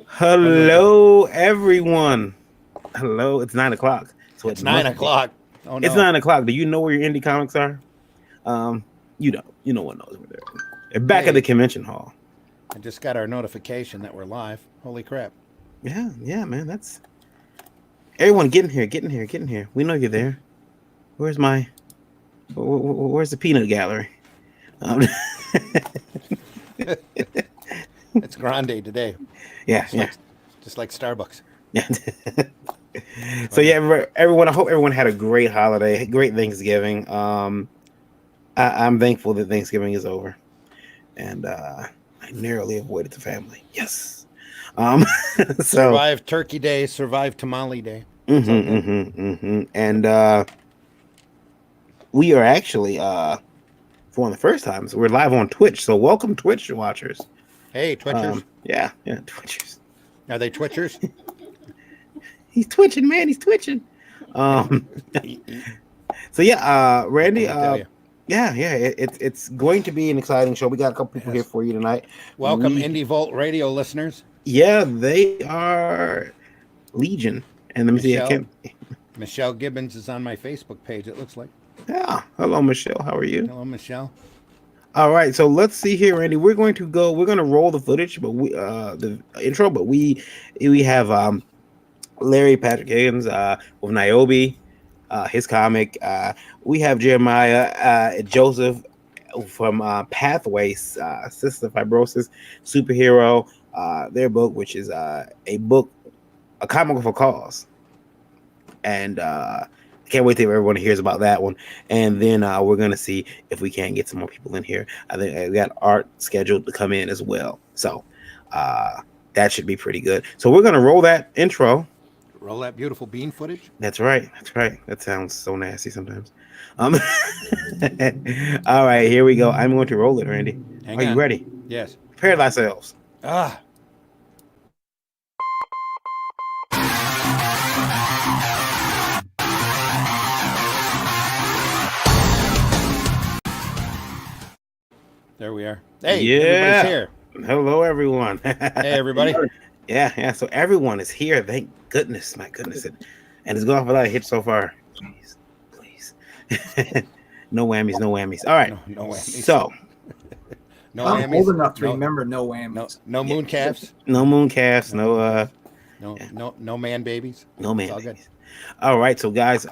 Hello, everyone. Hello, it's 9 o'clock. So It's 9 o'clock. Oh it's no! 9 o'clock. Do you know where your indie comics are? You don't. You know what knows where they're. They're back at the Hey, convention hall. I just got our notification that we're live. Holy crap! Yeah, man. That's everyone. Get in here. Get in here. Get in here. We know you're there. Where's my? Where's the peanut gallery? Um, It's grande today, yeah, just yeah, like just like Starbucks. yeah. So Funny. yeah, everyone. I hope everyone had a great holiday, great Thanksgiving. I'm thankful that Thanksgiving is over, and I narrowly avoided the family. Yes. Um. So. Survive Turkey Day. Survive Tamale Day. It's all good. And we are actually for one of the first times we're live on Twitch. So welcome Twitch watchers. Hey, Twitchers. Yeah, Twitchers. Are they Twitchers? He's twitching, man. He's twitching. Um. So yeah, Randy. What can I tell you? Yeah. It's going to be an exciting show. We got a couple people here Yes. for you tonight. Welcome, Indie Volt Radio listeners. Yeah, they are Legion. And let me see. Michelle Gibbons is on my Facebook page. It looks like. Yeah. Hello, Michelle. How are you? Hello, Michelle. All right, so let's see here, Randy. We're going to roll the footage, but the intro, but we have Larry Patrick Higgins with Niobe, his comic. We have Jeremiah Joseph from Pathways, Cystic Fibrosis Superhero, their book, which is a comic for cause, and can't wait till everyone hears about that one. And then we're going to see if we can get some more people in here. I think we got art scheduled to come in as well. So that should be pretty good. So we're going to roll that intro. Roll that beautiful bean footage. That's right. That sounds so nasty sometimes. All right, here we go. I'm going to roll it, Randy. Are you ready? Yes. Prepare thyselves. There we are. Hey, yeah. Everybody's here. Hello, everyone. Hey, everybody. Yeah. So everyone is here. Thank goodness. My goodness. And it's going off without a hitch so far. Please. No whammies. All right. No whammies. So. No I'm whammies. old enough to remember no whammies. No moon calves. No moon calves. No man babies. No man. It's all good. All right. So guys,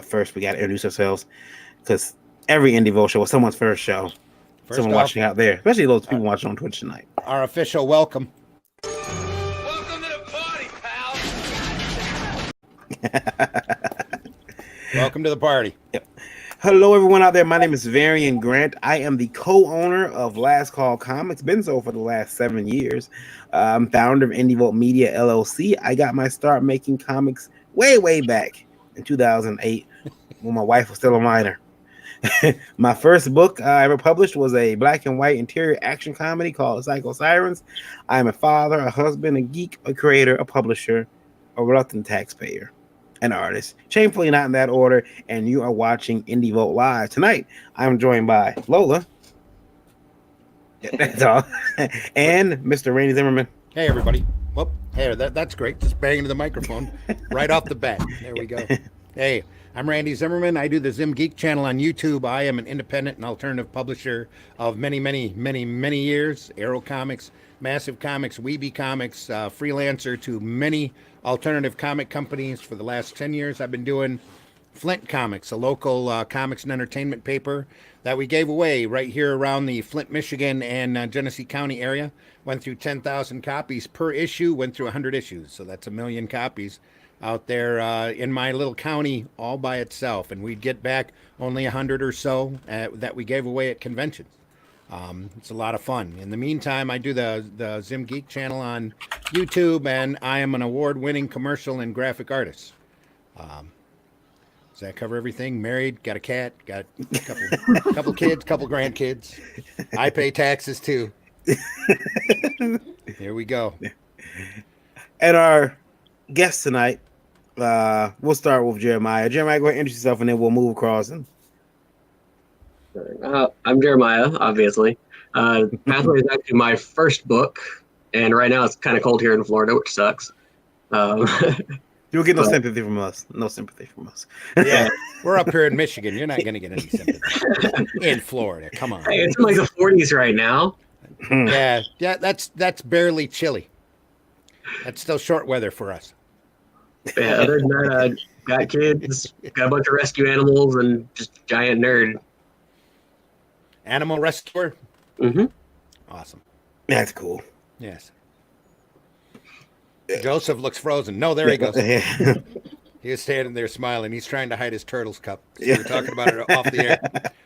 first we got to introduce ourselves because every Indie Volt show is someone's first show. Someone watching out there, especially those people watching on Twitch tonight. Our official welcome. Welcome to the party, pal. Welcome to the party. Yep. Hello, everyone out there. My name is Varian Grant. I am the co-owner of Last Call Comics. Been so for the last 7 years. I'm founder of Indie Volt Media LLC. I got my start making comics way back in 2008 when my wife was still a minor. My first book I ever published was a black and white interior action comedy called Psycho Sirens. I am a father, a husband, a geek, a creator, a publisher, a reluctant taxpayer, an artist. Shamefully not in that order. And you are watching Indie Volt Live. Tonight, I'm joined by Lola. That's all. And Mr. Randy Zimmerman. Hey, everybody. Whoop. Hey, that's great. Just bang into the microphone right off the bat. There we go. Hey, I'm Randy Zimmerman. I do the Zim Geek channel on YouTube. I am an independent and alternative publisher of many years. Arrow Comics, Massive Comics, Weeby Comics, freelancer to many alternative comic companies. For the last 10 years, I've been doing Flint Comics, a local comics and entertainment paper that we gave away right here around the Flint, Michigan and Genesee County area. Went through 10,000 copies per issue, went through 100 issues. So that's 1 million copies out there in my little county all by itself. And we'd get back only 100 or so that we gave away at conventions. It's a lot of fun. In the meantime, I do the Zim Geek channel on YouTube, and I am an award-winning commercial and graphic artist. Does that cover everything? Married, got a cat, got a couple kids, couple grandkids. I pay taxes too. Here we go. And our guest tonight, we'll start with Jeremiah. Jeremiah, go ahead and introduce yourself, and then we'll move across. I'm Jeremiah, obviously. Pathway is actually my first book, and right now it's kind of cold here in Florida, which sucks. You'll get no But- sympathy from us. No sympathy from us. Yeah, we're up here in Michigan. You're not going to get any sympathy. In Florida, come on. Hey, it's in like the 40s right now. Yeah, that's barely chilly. That's still short weather for us. Yeah, other than that, got kids, got a bunch of rescue animals, and just giant nerd. Animal rescuer? Mm-hmm. Awesome. That's cool. Yes. Joseph looks frozen. No, there he goes. Yeah. He was standing there smiling. He's trying to hide his turtles cup. So Yeah. we were talking about it off the air.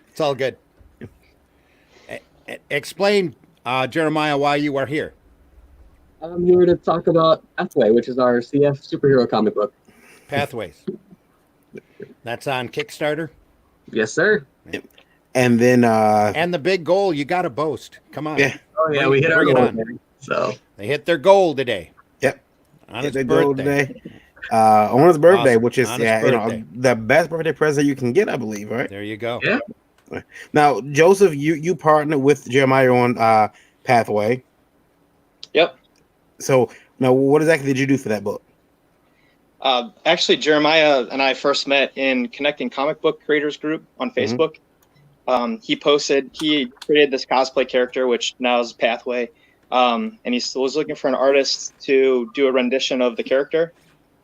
It's all good. Explain, Jeremiah, why you are here. I'm here to talk about Pathway, which is our CF superhero comic book. Pathways. That's on Kickstarter. Yes, sir. And then And the big goal, you got to boast. Come on. yeah. Oh yeah, we hit our Bring it goal. on. Man. So They hit their goal today. Yep. On his They go birthday. today. On his birthday, Awesome. which is On his birthday. the best birthday present you can get, I believe, right? There you go. yeah, Now, Joseph, you partnered with Jeremiah on Pathway. Yep. So now, what exactly did you do for that book? Actually, Jeremiah and I first met in Connecting Comic Book Creators Group on Facebook. He created this cosplay character, which now is Pathway. And he was looking for an artist to do a rendition of the character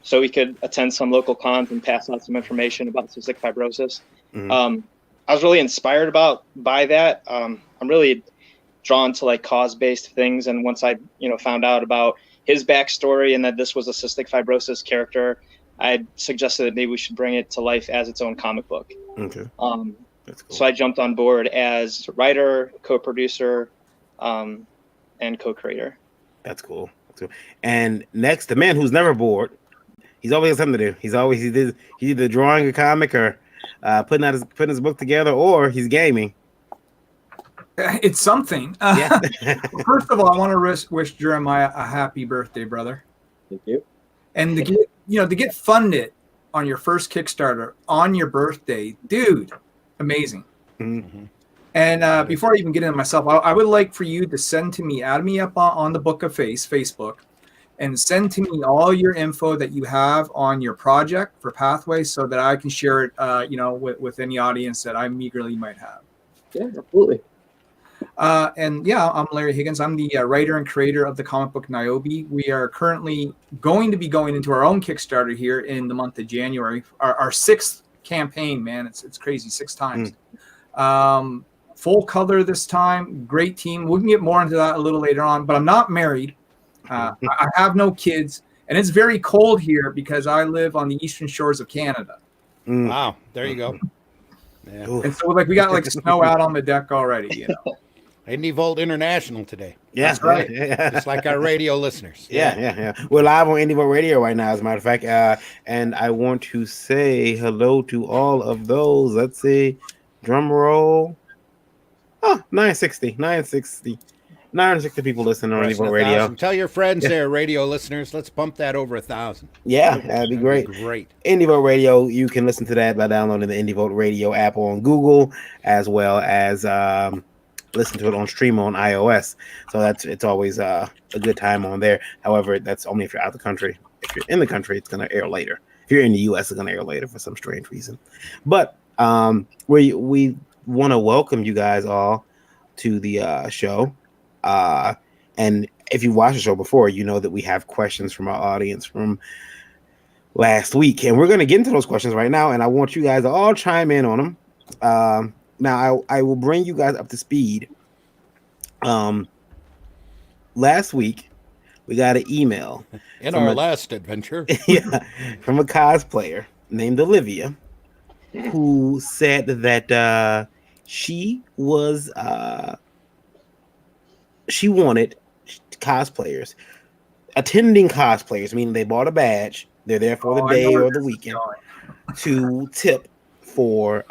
so he could attend some local cons and pass out some information about cystic fibrosis. Mhm. I was really inspired by that. I'm really drawn to like cause-based things. And once I, found out about his backstory and that this was a cystic fibrosis character, I suggested that maybe we should bring it to life as its own comic book. Okay, that's cool. So I jumped on board as writer, co-producer, and co-creator. That's cool. That's cool. And next, the man who's never bored. He's always got something to do. He's either drawing a comic or putting his book together, or he's gaming. It's something. Yeah. First of all, I want to wish Jeremiah a happy birthday, brother. thank you. And to get funded on your first Kickstarter on your birthday, dude, amazing. Mhm. And before I even get into myself, I would like for you to add me up on the Book of Facebook, and send to me all your info that you have on your project for Pathway, so that I can share it, with any audience that I eagerly might have. Yeah, absolutely. I'm Larry Higgins. I'm the writer and creator of the comic book Niobe. We are currently going to be going into our own Kickstarter here in the month of January. Our sixth campaign, man. It's crazy, 6 times. Full color this time. Great team. We can get more into that a little later on, but I'm not married. I have no kids, and it's very cold here because I live on the eastern shores of Canada. Mm. Wow. There you go. Yeah. Oof. And so we got snow out on the deck already, Indie Volt International today. Yeah, That's right. Yeah. Just like our radio listeners. Yeah. We're live on IndieVolt Radio right now, as a matter of fact. And I want to say hello to all of those. Let's see. Drum roll. Oh, 960 people listening on Pressing IndieVolt 1,000. Radio. Tell your friends there, radio listeners. Let's bump that over 1,000. Yeah, that'd be great. Great. IndieVolt Radio, you can listen to that by downloading the IndieVolt Radio app on Google, as well as listen to it on stream on iOS. So it's always a good time on there. However, that's only if you're out of the country. If you're in the country, it's going to air later. If you're in the US, it's going to air later for some strange reason. But we want to welcome you guys all to the show. And if you watched the show before, you know that we have questions from our audience from last week. And we're going to get into those questions right now. And I want you guys to all chime in on them. Now, I will bring you guys up to speed. Last week, we got an email In From our a- last adventure. from a cosplayer named Olivia, who said that she wanted cosplayers, attending cosplayers, meaning they bought a badge, they're there for the I day know where or the this is weekend, going. to tip for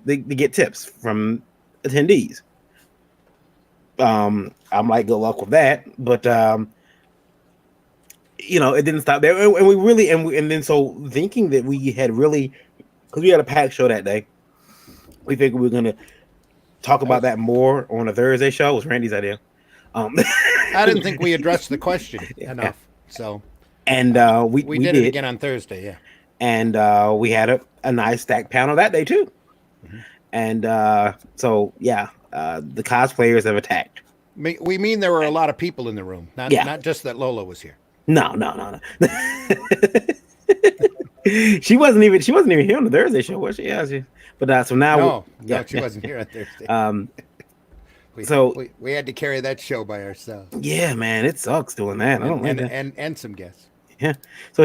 they get tips from attendees. I'm like, good luck with that, but it didn't stop there, and we really and then so thinking that we had really, because we had a packed show that day, we figured we were gonna talk about that more on a Thursday show was Randy's idea. I didn't think we addressed the question enough. So, and we did it again on Thursday. Yeah. And we had a nice stacked panel that day too. Mm-hmm. And so yeah, the cosplayers have attacked. We mean there were a lot of people in the room, not just that Lola was here. No. she wasn't even here on the Thursday show, was she? Yeah, but so now she wasn't here on Thursday. We had to carry that show by ourselves. Yeah, man, it sucks doing that. I don't like that. And some guests. Yeah. So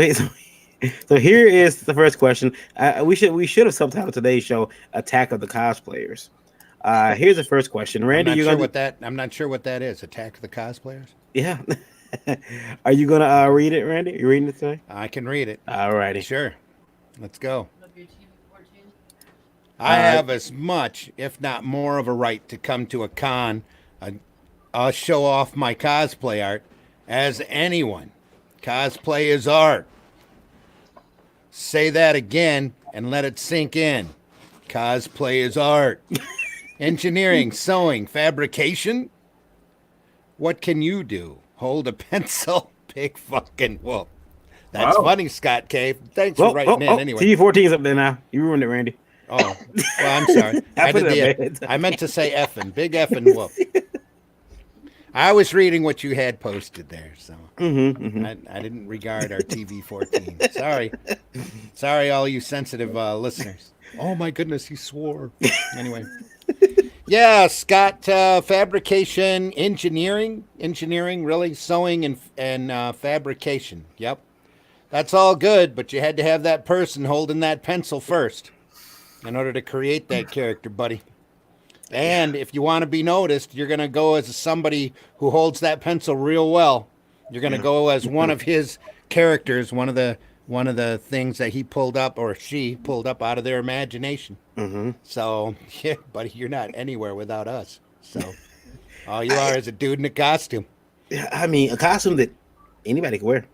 here is the first question. We should have subtitled today's show "Attack of the Cosplayers." Here's the first question, Randy. I'm not sure what that is. Attack of the Cosplayers. Yeah. Are you gonna read it, Randy? You reading it today? I can read it. All righty. Sure. Let's go. I have as much, if not more, of a right to come to a con, show off my cosplay art as anyone. Cosplay is art. Say that again and let it sink in. Cosplay is art. Engineering, sewing, fabrication. What can you do? Hold a pencil? Big fucking whoop. That's funny, Scott K. Thanks for writing in anyway. TV14 is up there now. You ruined it, Randy. Oh, well, I'm sorry. I meant to say effing. Big effing whoop. I was reading what you had posted there, so I didn't regard our TV14. Sorry, all you sensitive listeners. Oh my goodness, he swore. Anyway, yeah, Scott, fabrication, engineering, really, sewing and fabrication. Yep, that's all good, but you had to have that person holding that pencil first in order to create that character, buddy. And if you want to be noticed, you're going to go as somebody who holds that pencil real well. You're going to go as one of his characters, one of the things that he pulled up or she pulled up out of their imagination. Mm-hmm. So, yeah, buddy, you're not anywhere without us. So, all you are is a dude in a costume. I mean, a costume that anybody can wear.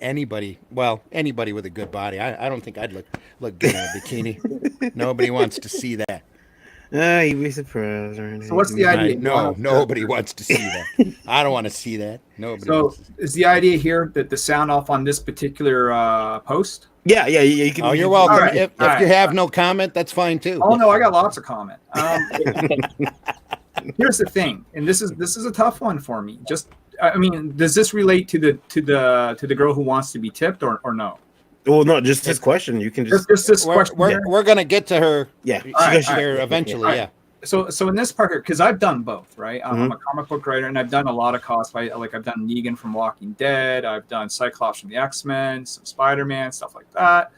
Anybody with a good body. I don't think I'd look good in a bikini. Nobody wants to see that. You'd be surprised. So what's the idea? No, nobody wants to see that. I don't want to see that. Nobody. So is the idea here that the sound off on this particular post? Yeah. You can. Oh, you're welcome. Right, if you have no comment, that's fine too. Oh no, I got lots of comment. Here's the thing, and this is a tough one for me. Does this relate to the girl who wants to be tipped or no? Well, no, just this question. You can just this question. We're gonna get to her. Yeah, eventually. Yeah. So in this part here, because I've done both, right? I'm a comic book writer, and I've done a lot of cosplay. Like I've done Negan from Walking Dead, I've done Cyclops from the X-Men, some Spider-Man, stuff like that.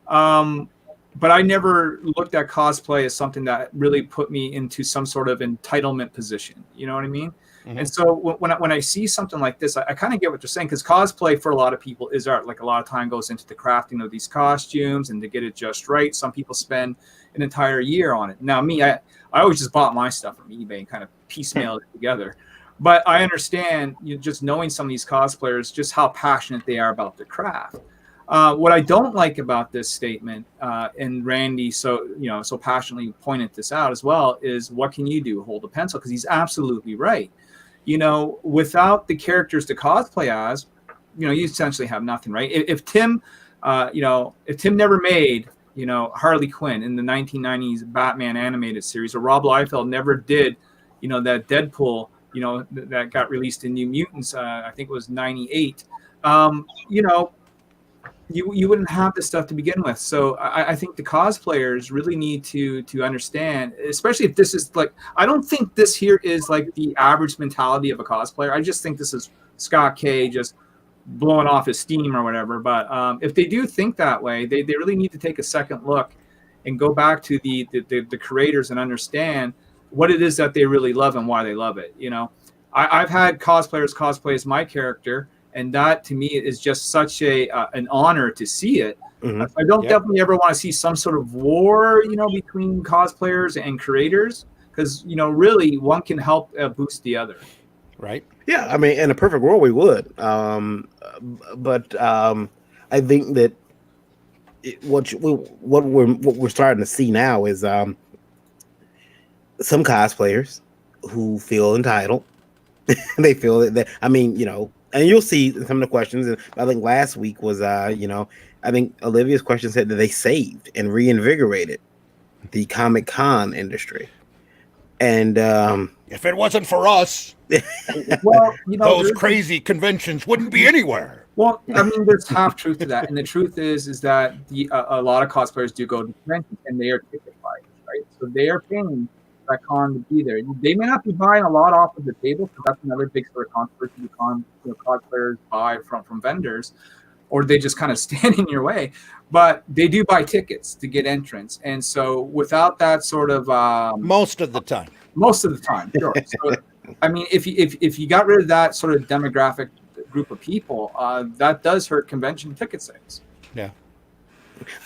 But I never looked at cosplay as something that really put me into some sort of entitlement position. You know what I mean? Mm-hmm. And so when I see something like this, I kind of get what you're saying, because cosplay for a lot of people is art. Like a lot of time goes into the crafting of these costumes and to get it just right. Some people spend an entire year on it. Now, me, I always just bought my stuff from eBay and kind of piecemealed it together. But I understand, just knowing some of these cosplayers, just how passionate they are about their craft. What I don't like about this statement, and Randy so passionately pointed this out as well, is what can you do? Hold a pencil, because he's absolutely right. Without the characters to cosplay as, you essentially have nothing, right? If Tim never made, Harley Quinn in the 1990s Batman animated series, or Rob Liefeld never did, that Deadpool, that got released in New Mutants, I think it was 98, you wouldn't have this stuff to begin with. So I think the cosplayers really need to understand, especially if this is like, I don't think this here is like the average mentality of a cosplayer. I just think this is Scott K just blowing off his steam or whatever. But if they do think that way, they really need to take a second look and go back to the creators and understand what it is that they really love and why they love it. I've had cosplayers cosplay as my character, and that to me is just such an honor to see it. Mm-hmm. I don't definitely ever want to see some sort of war, between cosplayers and creators, because really one can help boost the other. Right. Yeah, I mean, in a perfect world we would, but I think that what we're starting to see now is some cosplayers who feel entitled. They feel that I mean, and you'll see some of the questions. And I think last week was, I think Olivia's question said that they saved and reinvigorated the Comic Con industry. And if it wasn't for us, Well, those crazy conventions wouldn't be anywhere. Well, I mean, there's half truth to that, and the truth is that a lot of cosplayers do go to conventions, and they are ticket buyers, right? So they are paying that con to be there. They may not be buying a lot off of the table, because that's another big sort of controversy. Cosplayers buy from vendors, or they just kind of stand in your way. But they do buy tickets to get entrance, and so without that sort of most of the time, sure. So, I mean, if you got rid of that sort of demographic group of people, that does hurt convention ticket sales. Yeah,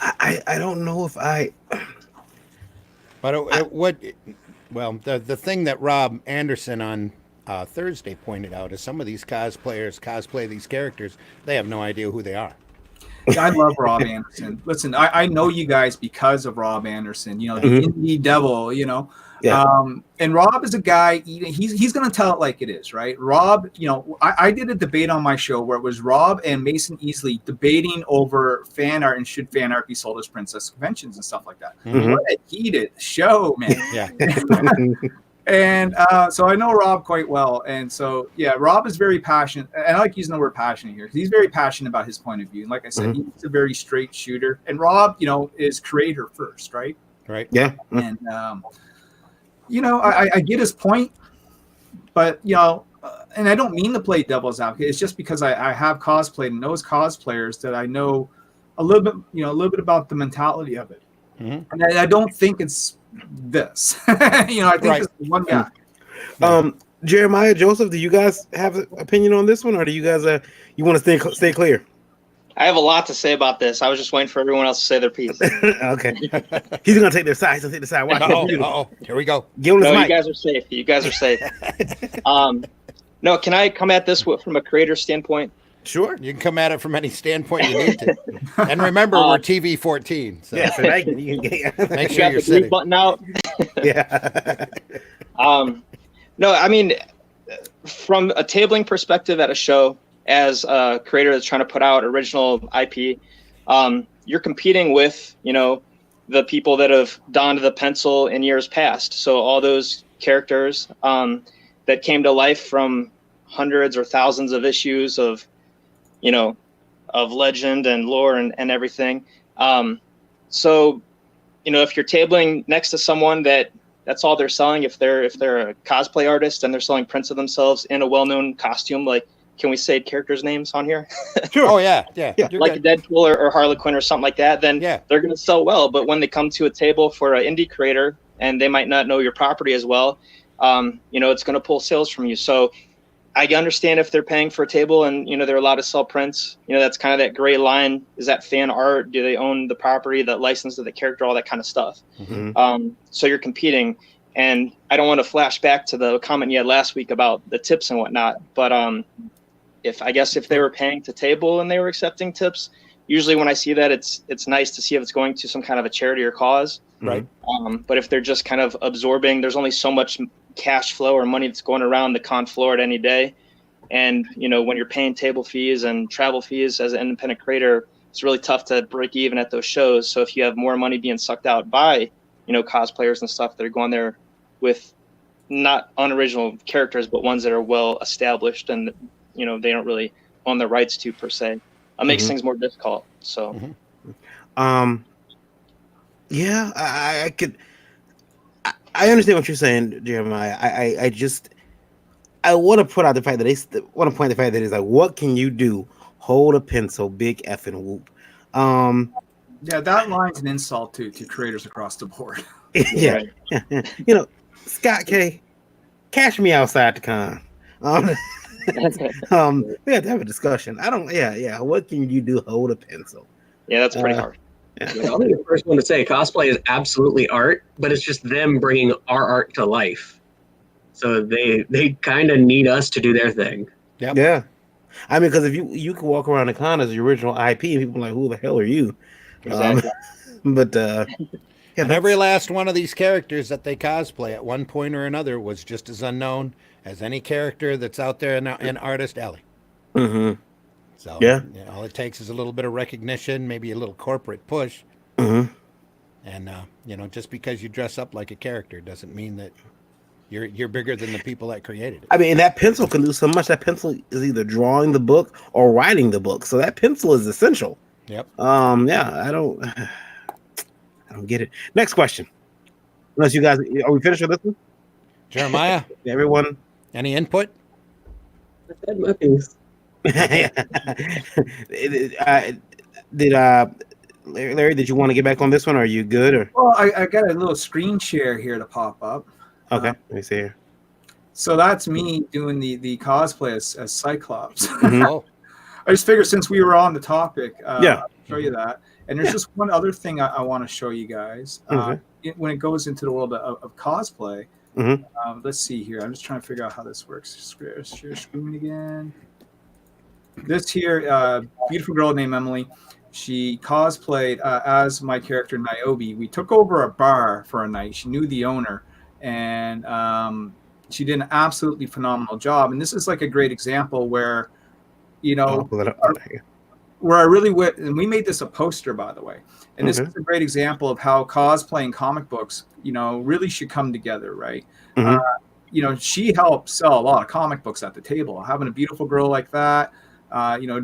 I don't know if I. But the thing that Rob Anderson on Thursday pointed out is some of these cosplayers cosplay these characters. They have no idea who they are. I love Rob Anderson. Listen, I know you guys because of Rob Anderson. The indie devil. Yeah. And Rob is a guy. He's going to tell it like it is, right? Rob. I did a debate on my show where it was Rob and Mason Easley debating over fan art and should fan art be sold as princess conventions and stuff like that. Mm-hmm. What a heated show, man! Yeah. And so I know Rob quite well. And so, yeah, Rob is very passionate. And I like using the word passionate here. He's very passionate about his point of view. And like I said, he's a very straight shooter. And Rob, is creator first, right? Right. Yeah. And, I get his point. But, and I don't mean to play devil's advocate. It's just because I have cosplayed and those cosplayers that I know a little bit about the mentality of it. Mm-hmm. And I don't think it's this. I think it's one guy. Jeremiah, Joseph, do you guys have an opinion on this one, or do you guys you want to stay clear? I have a lot to say about this. I was just waiting for everyone else to say their piece. Okay. He's gonna take their side. He's gonna take the side. Watch. Here we go. Give him his mic. You guys are safe. You guys are safe. No, can I come at this from a creator standpoint? Sure, you can come at it from any standpoint you need to. And remember, we're TV 14. So. Yeah, so you can make sure you're sitting. Button out. Yeah. No, I mean, from a tabling perspective at a show, as a creator that's trying to put out original IP, you're competing with, the people that have donned the pencil in years past. So all those characters that came to life from hundreds or thousands of issues of legend and lore and everything. So, if you're tabling next to someone that's all they're selling, if they're a cosplay artist and they're selling prints of themselves in a well-known costume, like, can we say characters' names on here? Sure. Oh yeah. Like good. Deadpool or Harley Quinn or something like that, then they're going to sell well. But when they come to a table for an indie creator and they might not know your property as well, it's going to pull sales from you. So I understand if they're paying for a table and, they're allowed to sell prints, that's kind of that gray line. Is that fan art? Do they own the property, the license to the character, all that kind of stuff? Mm-hmm. So you're competing. And I don't want to flash back to the comment you had last week about the tips and whatnot. But if they were paying to table and they were accepting tips, usually when I see that, it's nice to see if it's going to some kind of a charity or cause. Right. But if they're just kind of absorbing, there's only so much cash flow or money that's going around the con floor at any day. And, when you're paying table fees and travel fees as an independent creator, it's really tough to break even at those shows. So if you have more money being sucked out by, cosplayers and stuff that are going there with not unoriginal characters, but ones that are well established and, they don't really own the rights to per se, it makes things more difficult. So, yeah, I understand what you're saying, Jeremiah. I want to put out the fact that it's like, what can you do? Hold a pencil, big effing whoop. Yeah, that line's an insult to creators across the board. Yeah. Scott K, cash me outside the con. We have to have a discussion. What can you do? Hold a pencil. Yeah, that's pretty hard. Yeah. I'll be the first one to say cosplay is absolutely art, but it's just them bringing our art to life. So they kind of need us to do their thing. Yep. Yeah. I mean, because if you can walk around the con as the original IP, and people are like, who the hell are you? Exactly. But Yeah, And every last one of these characters that they cosplay at one point or another was just as unknown as any character that's out there in Artist Alley. Mm-hmm. So Yeah. all it takes is a little bit of recognition, maybe a little corporate push, Mm-hmm. and just because you dress up like a character doesn't mean that you're bigger than the people that created it. I mean, that pencil can do so much. That pencil is either drawing the book or writing the book. So that pencil is essential. Yep. Yeah, I don't get it. Next question. Unless you guys, are we finished with this one? Jeremiah, Everyone. any input? I said my piece. Did Larry? Did you want to get back on this one? Or are you good? Or Well, I got a little screen share here to pop up. okay, let me see here. So that's me doing the cosplay as Cyclops. Mhm. Oh, I just figured since we were on the topic, Yeah. I'll show you that. And there's just one other thing I want to show you guys. Okay. When it goes into the world of cosplay, Mhm. let's see here. I'm just trying to figure out how this works. Share screen again. This here, beautiful girl named Emily. She cosplayed as my character Niobe. We took over a bar for a night. She knew the owner, and she did an absolutely phenomenal job. And this is like a great example where, I'll pull it up. where I really went, and we made this a poster, by the way. And this Okay. is a great example of how cosplay and comic books, really should come together, right? Mhm. She helped sell a lot of comic books at the table. Having a beautiful girl like that,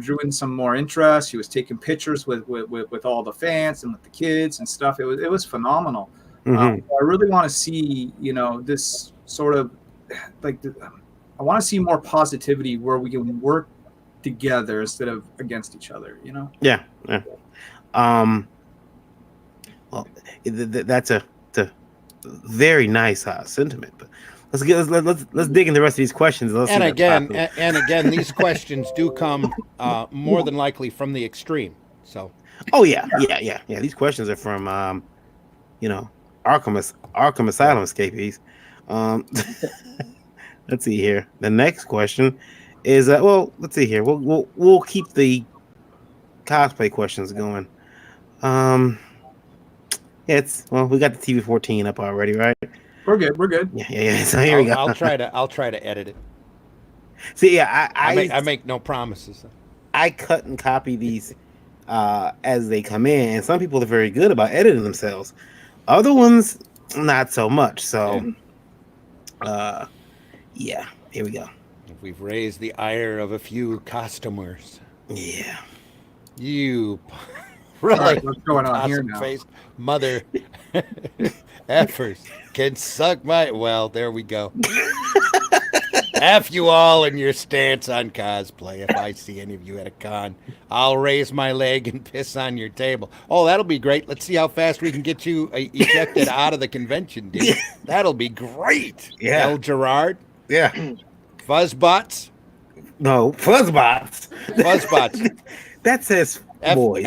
drew in some more interest. She was taking pictures with all the fans and with the kids and stuff. It was phenomenal. Mhm. I really want to see, this sort of like, I want to see more positivity where we can work together instead of against each other, Yeah. Well, that's a very nice sentiment. But let's dig into the rest of these questions. Let's see and that again, possible. and again, these questions do come more than likely from the extreme. So Oh yeah. These questions are from Arkham Asylum escapees. Let's see here. The next question is let's see here. We'll keep the cosplay questions going. We got the TV 14 up already, right? We're good. Yeah. So here we go. I'll try to edit it. See, yeah, I make no promises. I cut and copy these as they come in, and some people are very good about editing themselves. Other ones, not so much. So, yeah, here we go. We've raised the ire of a few costumers. Yeah. You All really right, what's going on here now? possum-faced mother effers can suck my. Well, there we go. F you all and your stance on cosplay. If I see any of you at a con, I'll raise my leg and piss on your table. Oh, that'll be great. Let's see how fast we can get you ejected out of the convention, dude. That'll be great. Yeah. El Gerard, Yeah. Fuzzbots, No, fuzzbots. Fuzzbots. That says boys.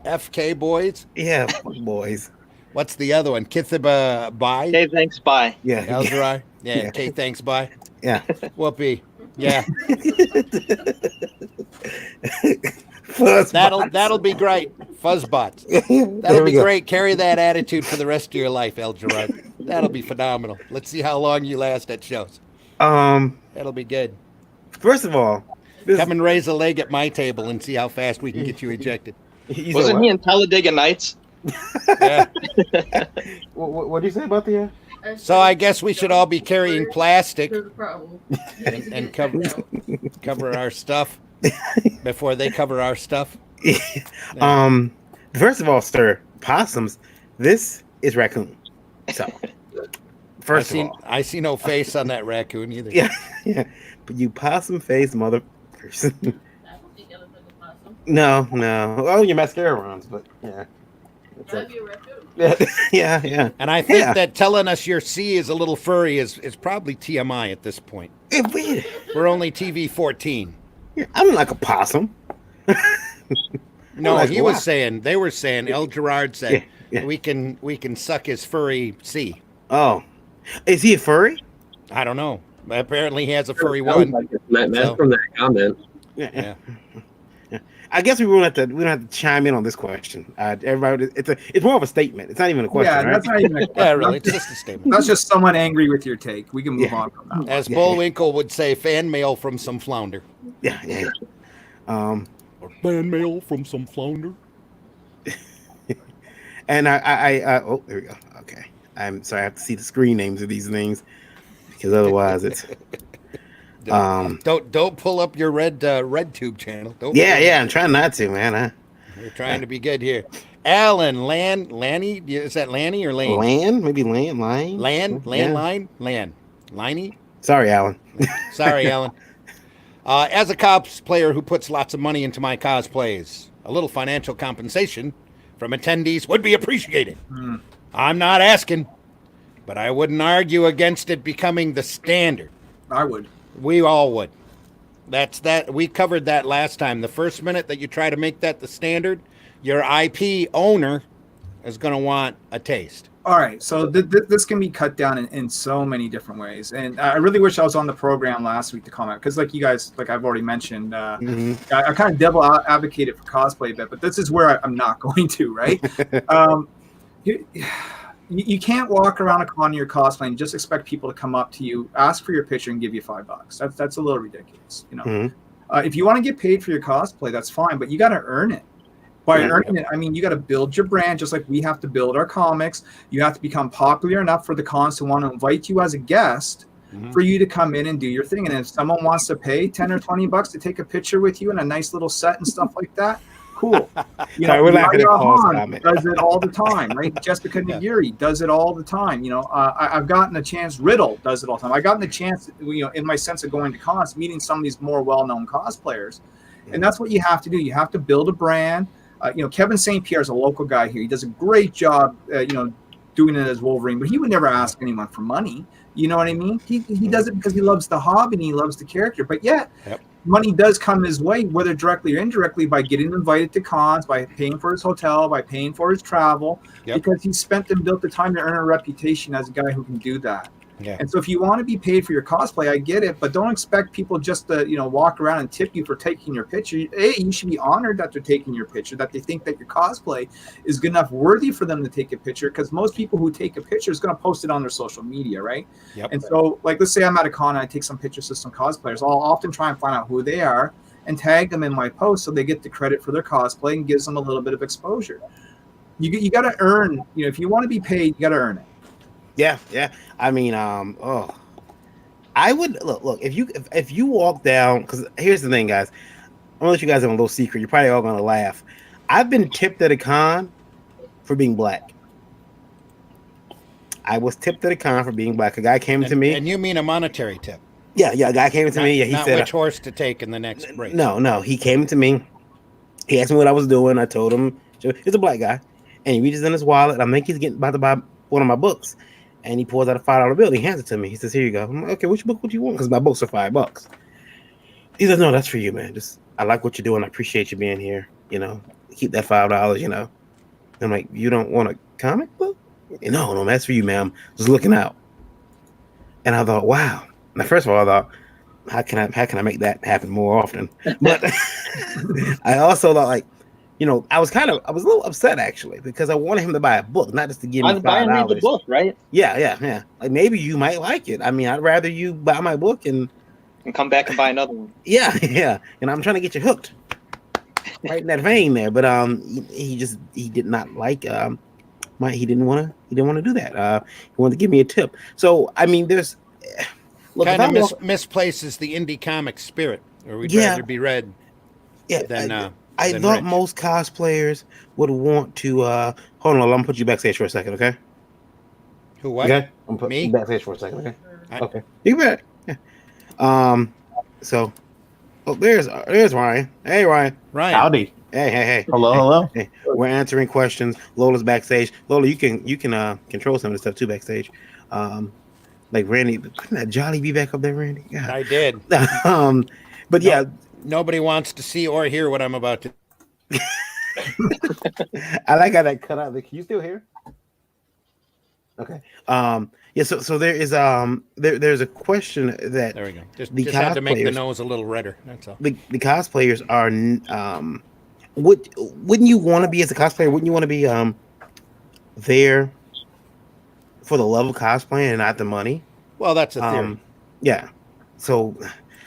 FK boys. Yeah, fuck boys. What's the other one? Kithiba Bye. Okay, thanks. Bye. Yeah. El Gerard. Yeah. Yeah. Okay. Thanks. Bye. Yeah. Whoopee. Yeah. Fuzzbots. That'll be great. Fuzzbots. There That'll we be go. great. Carry that attitude for the rest of your life, El Gerard. That'll be phenomenal. Let's see how long you last at shows. That'll be good. First of all, Come and raise a leg at my table and see how fast we can get you ejected. Wasn't he in Talladega Nights? Yeah. What do you say about the? So I guess we should all be carrying plastic There's a problem. and cover our stuff before they cover our stuff. First of all, sir, possums. This is raccoon. So, first of all, I see no face on that raccoon either. yeah. But you possum face mother person. I don't think elephant is possum. No. Oh, your mascara runs, but yeah. It's That'd like- be a raccoon. yeah. And I think Yeah. that telling us your C is a little furry is probably TMI at this point. Wait, We're only TV 14. I'm like a possum. No, Like they what? were saying, El Gerard said, Yeah. we can suck his furry C. Oh, is he a furry? I don't know. Apparently he has a furry Sounds one. like it's That's So- from that comment. Yeah. Yeah. I guess we don't have to chime in on this question. Everybody, it's more of a statement. It's not even a question, Yeah, right? that's not even a question. Yeah, really. It's just a statement. That's just someone angry with your take. We can move Yeah. on from that. As Yeah. Bullwinkle would say, fan mail from some flounder. Yeah. Or fan mail from some flounder. And oh, there we go. Okay. I'm sorry. I have to see the screen names of these things because otherwise it's. Don't pull up your red tube channel. Don't. Yeah. I'm trying not to, man. We're trying to be good here. Alan, Lanny, is that Lanny or Lane? Maybe Line. Liney. Sorry, Alan. Sorry, Alan. As a cosplayer who puts lots of money into my cosplays, a little financial compensation from attendees would be appreciated. I'm not asking, but I wouldn't argue against it becoming the standard. I would. We all would. That's that. We covered that last time. The first minute that you try to make that the standard, your IP owner is going to want a taste. All right, so this can be cut down in so many different ways, and I really wish I was on the program last week to comment because, like you guys, like I've already mentioned, I kind of devil advocated for cosplay a bit, but this is where I'm not going to, right? You can't walk around a con in your cosplay and just expect people to come up to you, ask for your picture, and give you $5. That's a little ridiculous, you know. If you want to get paid for your cosplay, that's fine, but you got to earn it. By earning it, I mean you got to build your brand just like we have to build our comics. You have to become popular enough for the cons to want to invite you as a guest for you to come in and do your thing. And if someone wants to pay $10 or $20 to take a picture with you in a nice little set and stuff like that, cool. You know, we're laughing at Paul's Han comment. does it all the time, right? Jessica Nagiri does it all the time. You know, I've gotten a chance. Riddle does it all the time. I've gotten a chance, you know, in my sense of going to cons, meeting some of these more well-known cosplayers, and that's what you have to do. You have to build a brand. You know, Kevin St. Pierre is a local guy here. He does a great job, you know, doing it as Wolverine, but he would never ask anyone for money. You know what I mean? He does it because he loves the hobby and he loves the character. But yeah, money does come his way, whether directly or indirectly, by getting invited to cons, by paying for his hotel, by paying for his travel, because he spent and built the time to earn a reputation as a guy who can do that. Yeah. And so if you want to be paid for your cosplay, I get it, but don't expect people just to, you know, walk around and tip you for taking your picture. You should be honored that they're taking your picture, that they think that your cosplay is good enough worthy for them to take a picture, because most people who take a picture is going to post it on their social media, right? And so, like, let's say I'm at a con and I take some pictures of some cosplayers. I'll often try and find out who they are and tag them in my post so they get the credit for their cosplay and gives them a little bit of exposure. You got to earn, you know, if you want to be paid, you got to earn it. Yeah. I mean, I would look if you walk down, because here's the thing, guys. I'm gonna let you guys have a little secret. You're probably all gonna laugh. I've been tipped at a con for being black. I was tipped at a con for being black. A guy came to me, and you mean a monetary tip? Yeah. A guy came to me. Yeah, he said, which horse to take in the next race. No. He came to me. He asked me what I was doing. I told him he's a black guy, and he reaches in his wallet. I think he's about to buy one of my books. And he pulls out a $5 bill. He hands it to me. He says, "Here you go." I'm like, "Okay, which book would you want?" Because my books are $5. He says, "No, that's for you, man. I like what you're doing. I appreciate you being here. You know, keep that $5. You know." I'm like, "You don't want a comic book?" No, that's for you, ma'am. Just looking out. And I thought, wow. Now, first of all, I thought, how can I make that happen more often? But I also thought, like, you know, I was a little upset actually, because I wanted him to buy a book, not just to give me $5. Buy and read the book, right? Yeah. Like, maybe you might like it. I mean, I'd rather you buy my book and come back and buy another one. Yeah. And I'm trying to get you hooked, right in that vein there. But he did not like he didn't want to do that. He wanted to give me a tip. So I mean, there's kind of misplaces the indie comic spirit, or we'd rather be read. Yeah. I thought most cosplayers would want to hold on, I'm gonna put you backstage for a second, okay? Who, what? Okay. I'm put you backstage for a second, okay? Okay. You bet. Yeah. So there's Ryan. Hey Ryan. Howdy. Hey. Hello. Hey. We're answering questions. Lola's backstage. Lola, you can control some of the stuff too backstage. Like Randy, couldn't that Jolly be back up there, Randy? Yeah. I did. But yeah. Nobody wants to see or hear what I'm about to. I like how that cut out. Can you still hear? Okay. Yeah, so there is there's a question that There we go. Just the had to make the cosplayers nose a little redder. That's all. the cosplayers are wouldn't you want to be as a cosplayer? Wouldn't you want to be there for the love of cosplay and not the money? Well, that's a theory. Yeah. So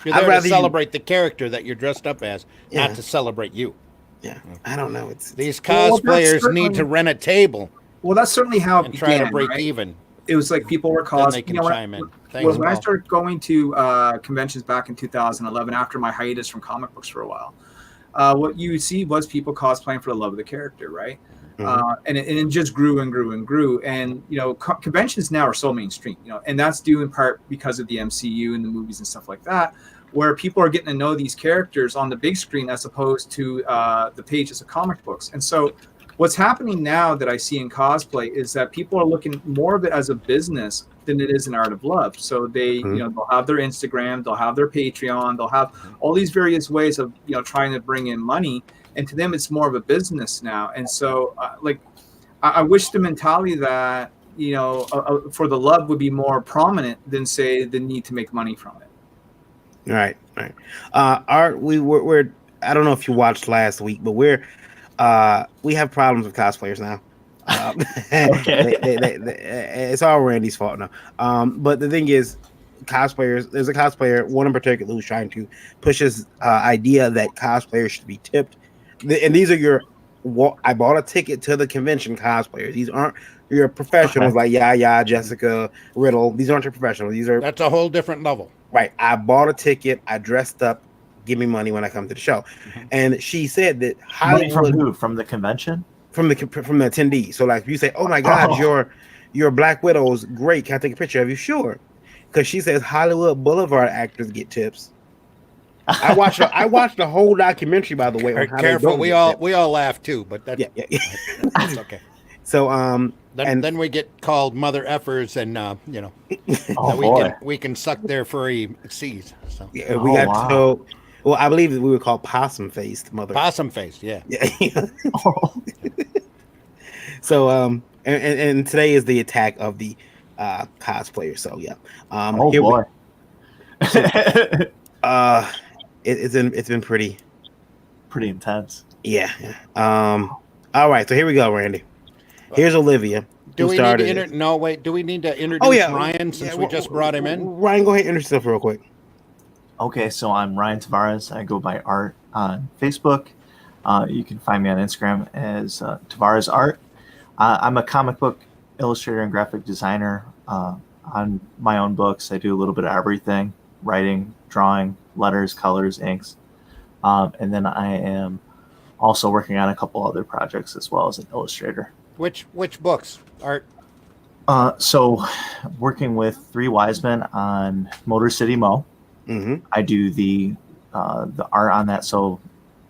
You're I'd there to rather celebrate the character that you're dressed up as, Yeah. not to celebrate you. Yeah, I don't know. It's These Well, that's cosplayers need to certainly- rent a table Well, that's certainly how it and try to began, break right? even. It was like people were Then cosplaying. they can chime in. Thanks, When I Paul. started going to conventions back in 2011, after my hiatus from comic books for a while, what you would see was people cosplaying for the love of the character, right? And it just grew and grew and grew. And conventions now are so mainstream, and that's due in part because of the MCU and the movies and stuff like that, where people are getting to know these characters on the big screen as opposed to the pages of comic books. And so what's happening now that I see in cosplay is that people are looking more of it as a business than it is an art of love. So they, they'll have their Instagram, they'll have their Patreon, they'll have all these various ways of, trying to bring in money. And to them, it's more of a business now. And so, I wish the mentality that, for the love would be more prominent than, say, the need to make money from it. Right. Art, we're I don't know if you watched last week, but we have problems with cosplayers now. Okay. It's all Randy's fault now. But the thing is, cosplayers. There's a cosplayer, one in particular, who's trying to push this idea that cosplayers should be tipped. And these are I bought a ticket to the convention cosplayers. These aren't your professionals like Jessica Riddle. These aren't your professionals. That's a whole different level. Right. I bought a ticket. I dressed up. Give me money when I come to the show. And she said that Money Hollywood from who? From the convention? From the attendees. So like if you say, "Oh my God, your Black Widow's great. Can I take a picture of you?" Sure. Because she says Hollywood Boulevard actors get tips. I watched the whole documentary, by the way. On how Careful, they we don't all get laugh too, but that's, that's okay. So then we get called mother effers, and we can suck their furry C's. So yeah, we got so. Well, I believe we were called possum faced mother. Possum faced, yeah. So and today is the attack of the cosplayer. So yeah. It's been pretty intense. Yeah. All right. So here we go, Randy. Here's Olivia. Do we need to do we need to introduce Ryan since we just brought him in? Ryan, go ahead and introduce yourself real quick. Okay, so I'm Ryan Tavares. I go by Art on Facebook. You can find me on Instagram as Tavares Art. I'm a comic book illustrator and graphic designer. On my own books, I do a little bit of everything: writing, drawing, letters, colors, inks. And then I am also working on a couple other projects as well as an illustrator. Which books, Art? So working with Three Wise Men on Motor City Mo. I do the art on that, so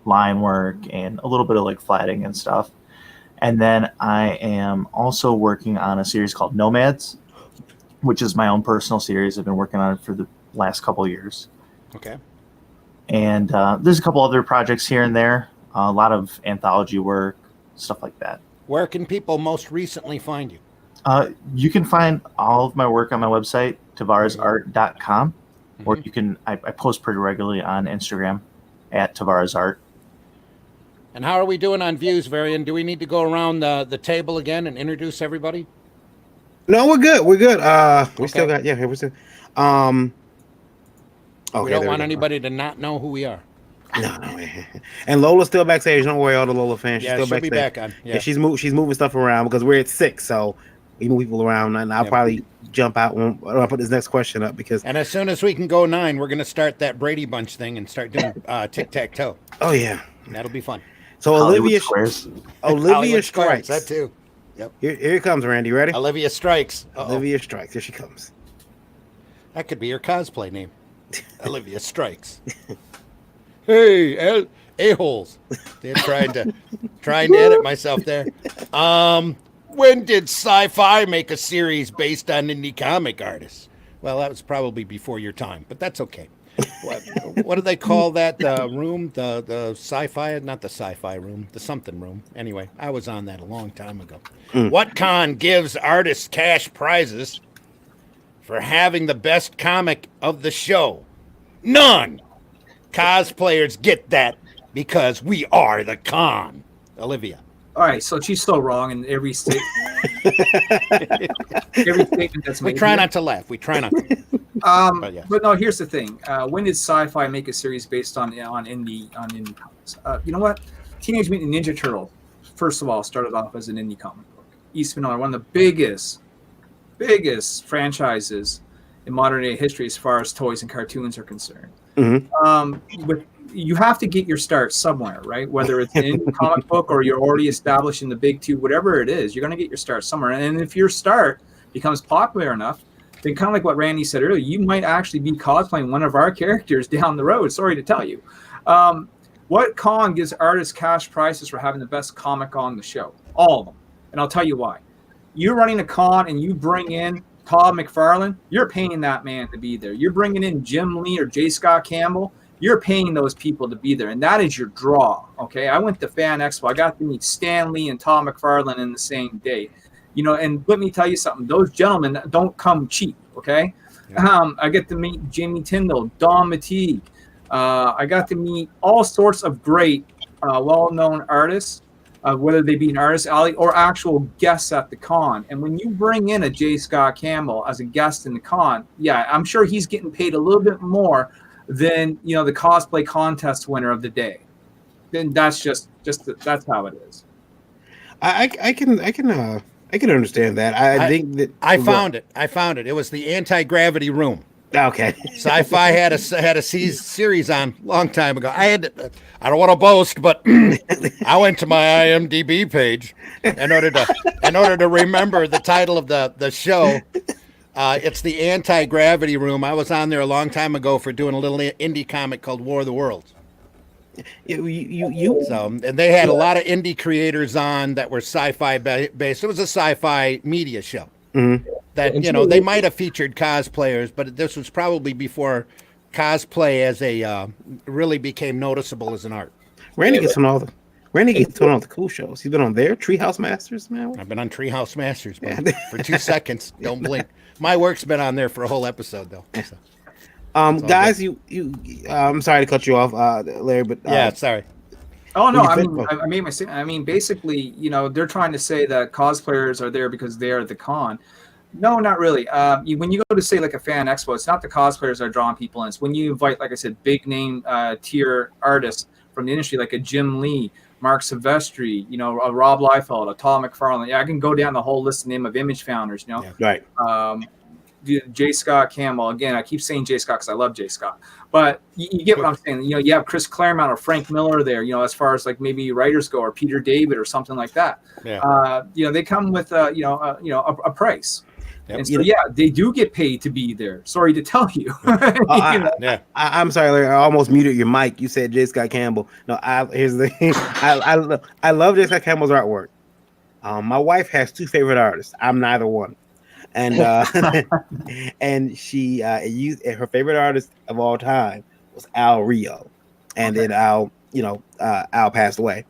line work and a little bit of like flatting and stuff. And then I am also working on a series called Nomads, which is my own personal series. I've been working on it for the last couple of years. Okay. And there's a couple other projects here and there, a lot of anthology work, stuff like that. Where can people most recently find you? You can find all of my work on my website, tavaresart.com. Or you can, I post pretty regularly on Instagram at Tavares Art. And how are we doing on views, Varian? Do we need to go around the table again and introduce everybody? No, we're good. We're good. We still got, we're still. Okay, we don't want anybody to not know who we are. No. And Lola's still backstage. Don't worry, all the Lola fans. She's Yeah, still she'll backstage. be back on. Yeah, she's moving stuff around because we're at 6, so we move people around, and I'll probably jump out when I put this next question up because. And as soon as we can go 9, we're going to start that Brady Bunch thing and start doing tic-tac-toe. Oh yeah, that'll be fun. So Olivia strikes. That too. Yep. Here comes Randy. Ready? Olivia strikes. Olivia strikes. Here she comes. That could be your cosplay name. Olivia strikes. Hey, a-holes. They're trying to edit myself there. When did Sci-Fi make a series based on indie comic artists? Well, that was probably before your time, but that's okay. What do they call that room? The Sci-Fi, not the Sci-Fi room, the something room. Anyway, I was on that a long time ago. What con gives artists cash prizes for having the best comic of the show. None. Cosplayers get that because we are the con. Olivia. All right, so she's so wrong in every statement. Every statement that's made. We try here. not to laugh. We try not to. But, yes. but no, here's the thing. When did Sci-Fi make a series based on indie comics? You know what? Teenage Mutant Ninja Turtle, first of all, started off as an indie comic book. Eastman Miller, one of the biggest franchises in modern day history as far as toys and cartoons are concerned. But you have to get your start somewhere, right? Whether it's in a comic book or you're already established in the big two, whatever it is, you're going to get your start somewhere. And if your start becomes popular enough, then kind of like what Randy said earlier, you might actually be cosplaying one of our characters down the road. Sorry to tell you. What con gives artists cash prizes for having the best comic on the show? All of them. And I'll tell you why. You're running a con and you bring in Todd McFarlane, you're paying that man to be there. You're bringing in Jim Lee or J. Scott Campbell, you're paying those people to be there. And that is your draw, okay? I went to Fan Expo. I got to meet Stan Lee and Todd McFarlane in the same day. You know, and let me tell you something. Those gentlemen don't come cheap, okay? Yeah. I get to meet Jamie Tyndall, Don Mateague. I got to meet all sorts of great, well-known artists, whether they be an artist alley or actual guests at the con. And when you bring in a J. Scott Campbell as a guest in the con, yeah, I'm sure he's getting paid a little bit more than, you know, the cosplay contest winner of the day. Then that's just that's how it is. I can understand that. I think that I found it. It was the anti-gravity room. Okay. Sci-Fi had a series on a long time ago. I don't want to boast, but I went to my IMDb page in order to remember the title of the show. It's the Anti-Gravity Room. I was on there a long time ago for doing a little indie comic called War of the Worlds. And they had a lot of indie creators on that were sci-fi based. It was a sci-fi media show. Mm-hmm. That, you know, they might have featured cosplayers, but this was probably before cosplay as a really became noticeable as an art. Randy gets on all the cool shows. He's been on there, Treehouse Masters, man. I've been on Treehouse Masters for 2 seconds. Don't blink. My work's been on there for a whole episode, though. So. Guys, I'm sorry to cut you off, Larry, but yeah, sorry. Oh no, I made my statement. I mean, basically, you know, they're trying to say that cosplayers are there because they're at the con. No, not really. When you go to say like a Fan Expo, it's not the cosplayers that are drawing people in. It's when you invite, like I said, big name tier artists from the industry, like a Jim Lee, Mark Silvestri, you know, a Rob Liefeld, a Todd McFarlane. Yeah, I can go down the whole list of name of image founders. You know, yeah. Right. J. Scott Campbell. Again, I keep saying J. Scott because I love J. Scott. But you get what I'm saying. You know, you have Chris Claremont or Frank Miller there, you know, as far as like maybe writers go, or Peter David or something like that. Yeah. You know, they come with a price. Yep. And so, yeah, they do get paid to be there. Sorry to tell you. I'm sorry, Larry. I almost muted your mic. You said J. Scott Campbell. No, here's the thing. I love J. Scott Campbell's artwork. My wife has two favorite artists. I'm neither one. And and she used her favorite artist of all time was Al Rio, and then Al passed away.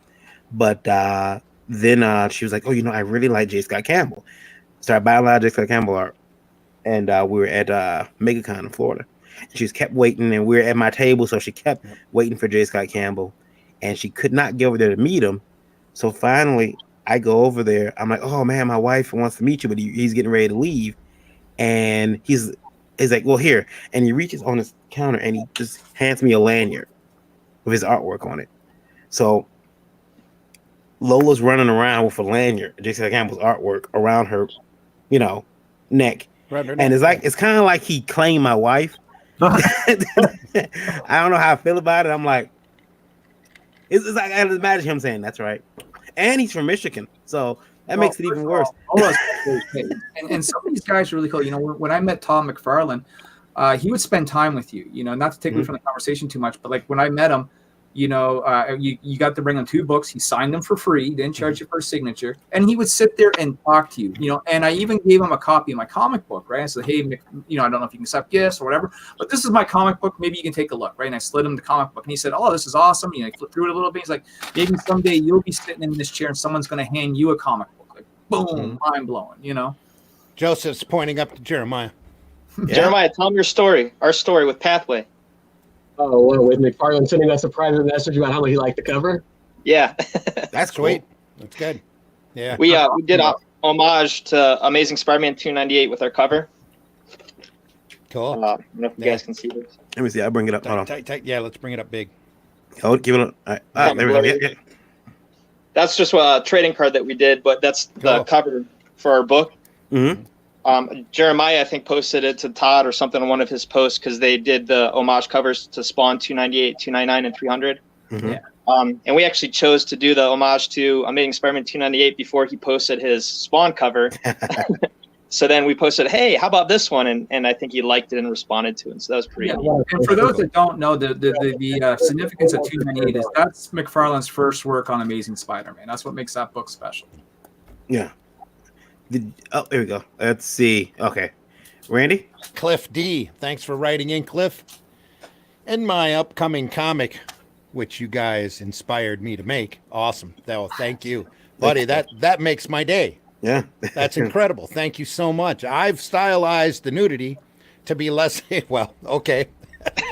But then she was like, "Oh, you know, I really like J. Scott Campbell." Started buying a lot of J. Scott Campbell art, and we were at MegaCon in Florida. She just kept waiting, and we were at my table, so she kept waiting for J. Scott Campbell, and she could not get over there to meet him. So finally, I go over there. I'm like, "Oh man, my wife wants to meet you, but he's getting ready to leave." And he's like, "Well, here." And he reaches on his counter and he just hands me a lanyard with his artwork on it. So Lola's running around with a lanyard, J.C. Campbell's artwork around her, you know, neck. And it's kind of like he claimed my wife. I don't know how I feel about it. I'm like, it's like I imagine him saying, "That's right." And he's from Michigan, so that makes it even worse. And some of these guys are really cool. You know, when I met Tom McFarlane, he would spend time with you. You know, not to take away from the conversation too much, but like when I met him, you know, you got to bring him 2 books. He signed them for free, didn't charge you for a signature, and he would sit there and talk to you. You know, and I even gave him a copy of my comic book, right? I said, "Hey, you know, I don't know if you can accept gifts or whatever, but this is my comic book. Maybe you can take a look," right? And I slid him the comic book, and he said, "Oh, this is awesome." You know, he flipped through it a little bit. He's like, "Maybe someday you'll be sitting in this chair, and someone's going to hand you a comic book." Like, boom, mind blowing. You know. Joseph's pointing up to Jeremiah. Yeah. Jeremiah, tell them your story, our story with Pathway. Oh, well, with McFarlane sending us a private message about how much he liked the cover. Yeah. That's Sweet. cool. That's good. Yeah. We did a homage to Amazing Spider-Man 298 with our cover. Cool. I don't know if you guys can see this. Let me see. I'll bring it up. Hold on. Tight. Yeah, let's bring it up big. Hold, keep it on. All right. Ah, there we go. Yeah. That's just a trading card that we did, but that's the Cool. cover for our book. Mm-hmm. Jeremiah, I think, posted it to Todd or something on one of his posts because they did the homage covers to Spawn 298, 299, and 300. Mm-hmm. Yeah. And we actually chose to do the homage to Amazing Spider-Man 298 before he posted his Spawn cover. So then we posted, hey, how about this one? And I think he liked it and responded to it. So that was pretty neat. And for those that don't know, the significance of 298 is that's McFarlane's first work on Amazing Spider-Man. That's what makes that book special. Yeah. Oh, there we go. Let's see. Okay. Randy? Cliff D. Thanks for writing in, Cliff. In my upcoming comic, which you guys inspired me to make. Awesome. Oh, thank you. Buddy, that makes my day. Yeah. That's incredible. Thank you so much. I've stylized the nudity to be less well, okay.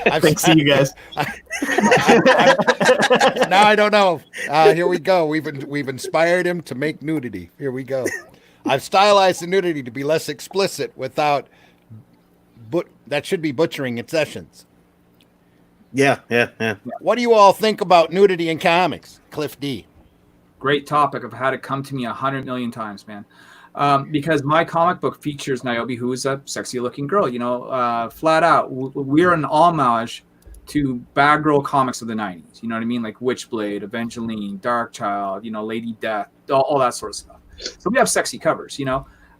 Thanks to you guys. Now I don't know. Here we go. We've inspired him to make nudity. Here we go. I've stylized the nudity to be less explicit without that should be butchering its essence. Yeah. What do you all think about nudity in comics? Cliff D. Great topic. I've had it come to me 100 million times, man. Because my comic book features Niobe, who is a sexy looking girl, flat out. We're an homage to bad girl comics of the 90s. You know what I mean? Like Witchblade, Evangeline, Darkchild, Lady Death, all that sort of stuff. So we have sexy covers,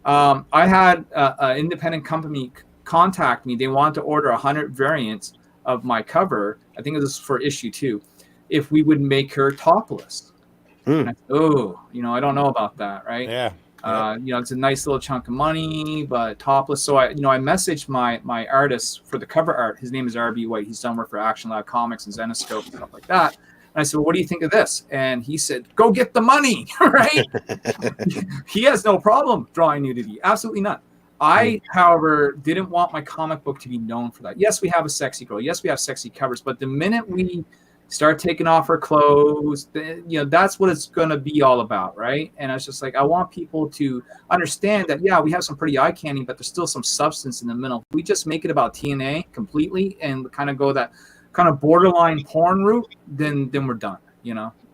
I had an independent company contact me. They wanted to order 100 variants of my cover. I think it was for issue 2. If we would make her topless. And I said, I don't know about that, right? Yeah. It's a nice little chunk of money, but topless. So I messaged my artist for the cover art. His name is RB White. He's done work for Action Lab Comics and Zenoscope and stuff like that. And I said, well, what do you think of this? And he said, go get the money, right? He has no problem drawing nudity. Absolutely none. I, however, didn't want my comic book to be known for that. Yes, we have a sexy girl. Yes, we have sexy covers. But the minute we start taking off her clothes, that's what it's going to be all about, right? And I was just like, I want people to understand that, yeah, we have some pretty eye candy, but there's still some substance in the middle. We just make it about TNA completely and kind of go that kind of borderline porn route, then we're done,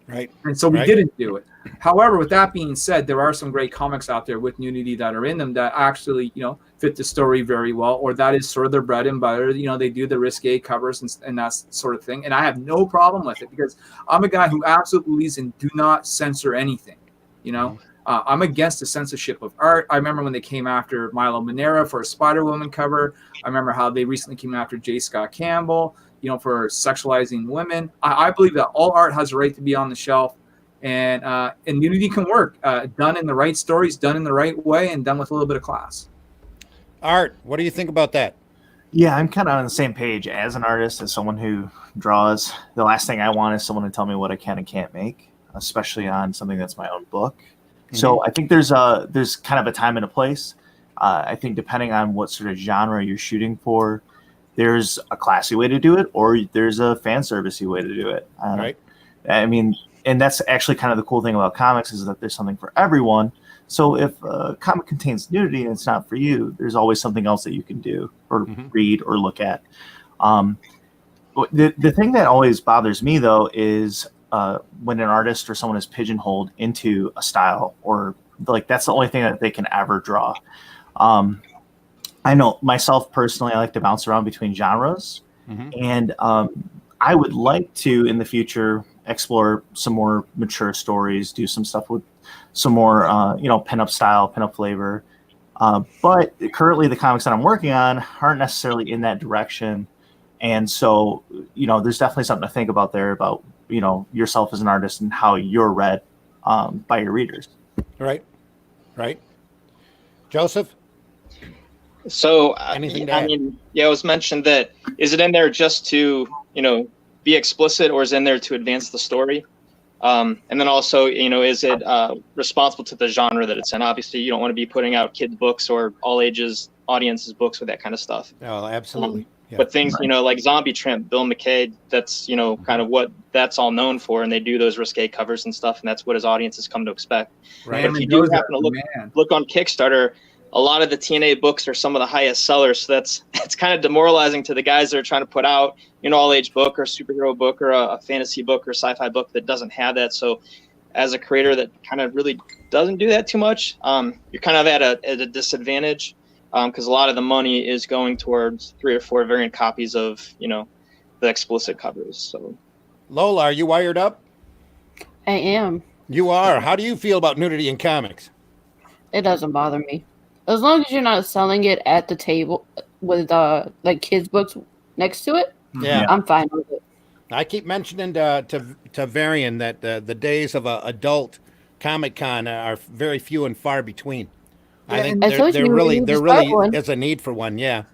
Right. And so we didn't do it. However, with that being said, there are some great comics out there with nudity that are in them that actually, fit the story very well, or that is sort of their bread and butter. They do the risque covers and that sort of thing. And I have no problem with it because I'm a guy who absolutely believes in do not censor anything. I'm against the censorship of art. I remember when they came after Milo Manera for a Spider-Woman cover. I remember how they recently came after J. Scott Campbell, for sexualizing women. I believe that all art has a right to be on the shelf. And nudity can work, done in the right stories, done in the right way, and done with a little bit of class. Art, what do you think about that? Yeah, I'm kind of on the same page as an artist, as someone who draws. The last thing I want is someone to tell me what I can and can't make, especially on something that's my own book. Mm-hmm. So I think there's kind of a time and a place. I think depending on what sort of genre you're shooting for, there's a classy way to do it, or there's a fan servicey way to do it. Right. I mean, and that's actually kind of the cool thing about comics is that there's something for everyone. So if a comic contains nudity and it's not for you, there's always something else that you can do or read or look at. The thing that always bothers me, though, is when an artist or someone is pigeonholed into a style or like that's the only thing that they can ever draw. I know myself personally, I like to bounce around between genres. And I would like to, in the future, explore some more mature stories, do some stuff with some more, pinup style, pinup flavor. But currently the comics that I'm working on aren't necessarily in that direction. And so, there's definitely something to think about there about, yourself as an artist and how you're read by your readers. Right. Joseph? So, Anything to I add? mean, it was mentioned that, is it in there just to, be explicit or is it in there to advance the story? And then also, is it responsible to the genre that it's in? Obviously, you don't want to be putting out kids' books or all ages audiences books with that kind of stuff. Oh, absolutely. Yeah. But things, like Zombie Tramp, Bill McKay, that's, kind of what that's all known for. And they do those risque covers and stuff. And that's what his audiences come to expect. Right. But if you do happen to look on Kickstarter, a lot of the TNA books are some of the highest sellers. So it's kind of demoralizing to the guys that are trying to put out, all age book or superhero book or a fantasy book or sci-fi book that doesn't have that. So as a creator that kind of really doesn't do that too much, you're kind of at a disadvantage. Because a lot of the money is going towards 3 or 4 variant copies of, the explicit covers. So, Lola, are you wired up? I am. You are. How do you feel about nudity in comics? It doesn't bother me. As long as you're not selling it at the table with like kids' books next to it, Yeah, I'm fine with it. I keep mentioning to Varian that the days of adult Comic Con are very few and far between. I think there really is a need for one. Yeah,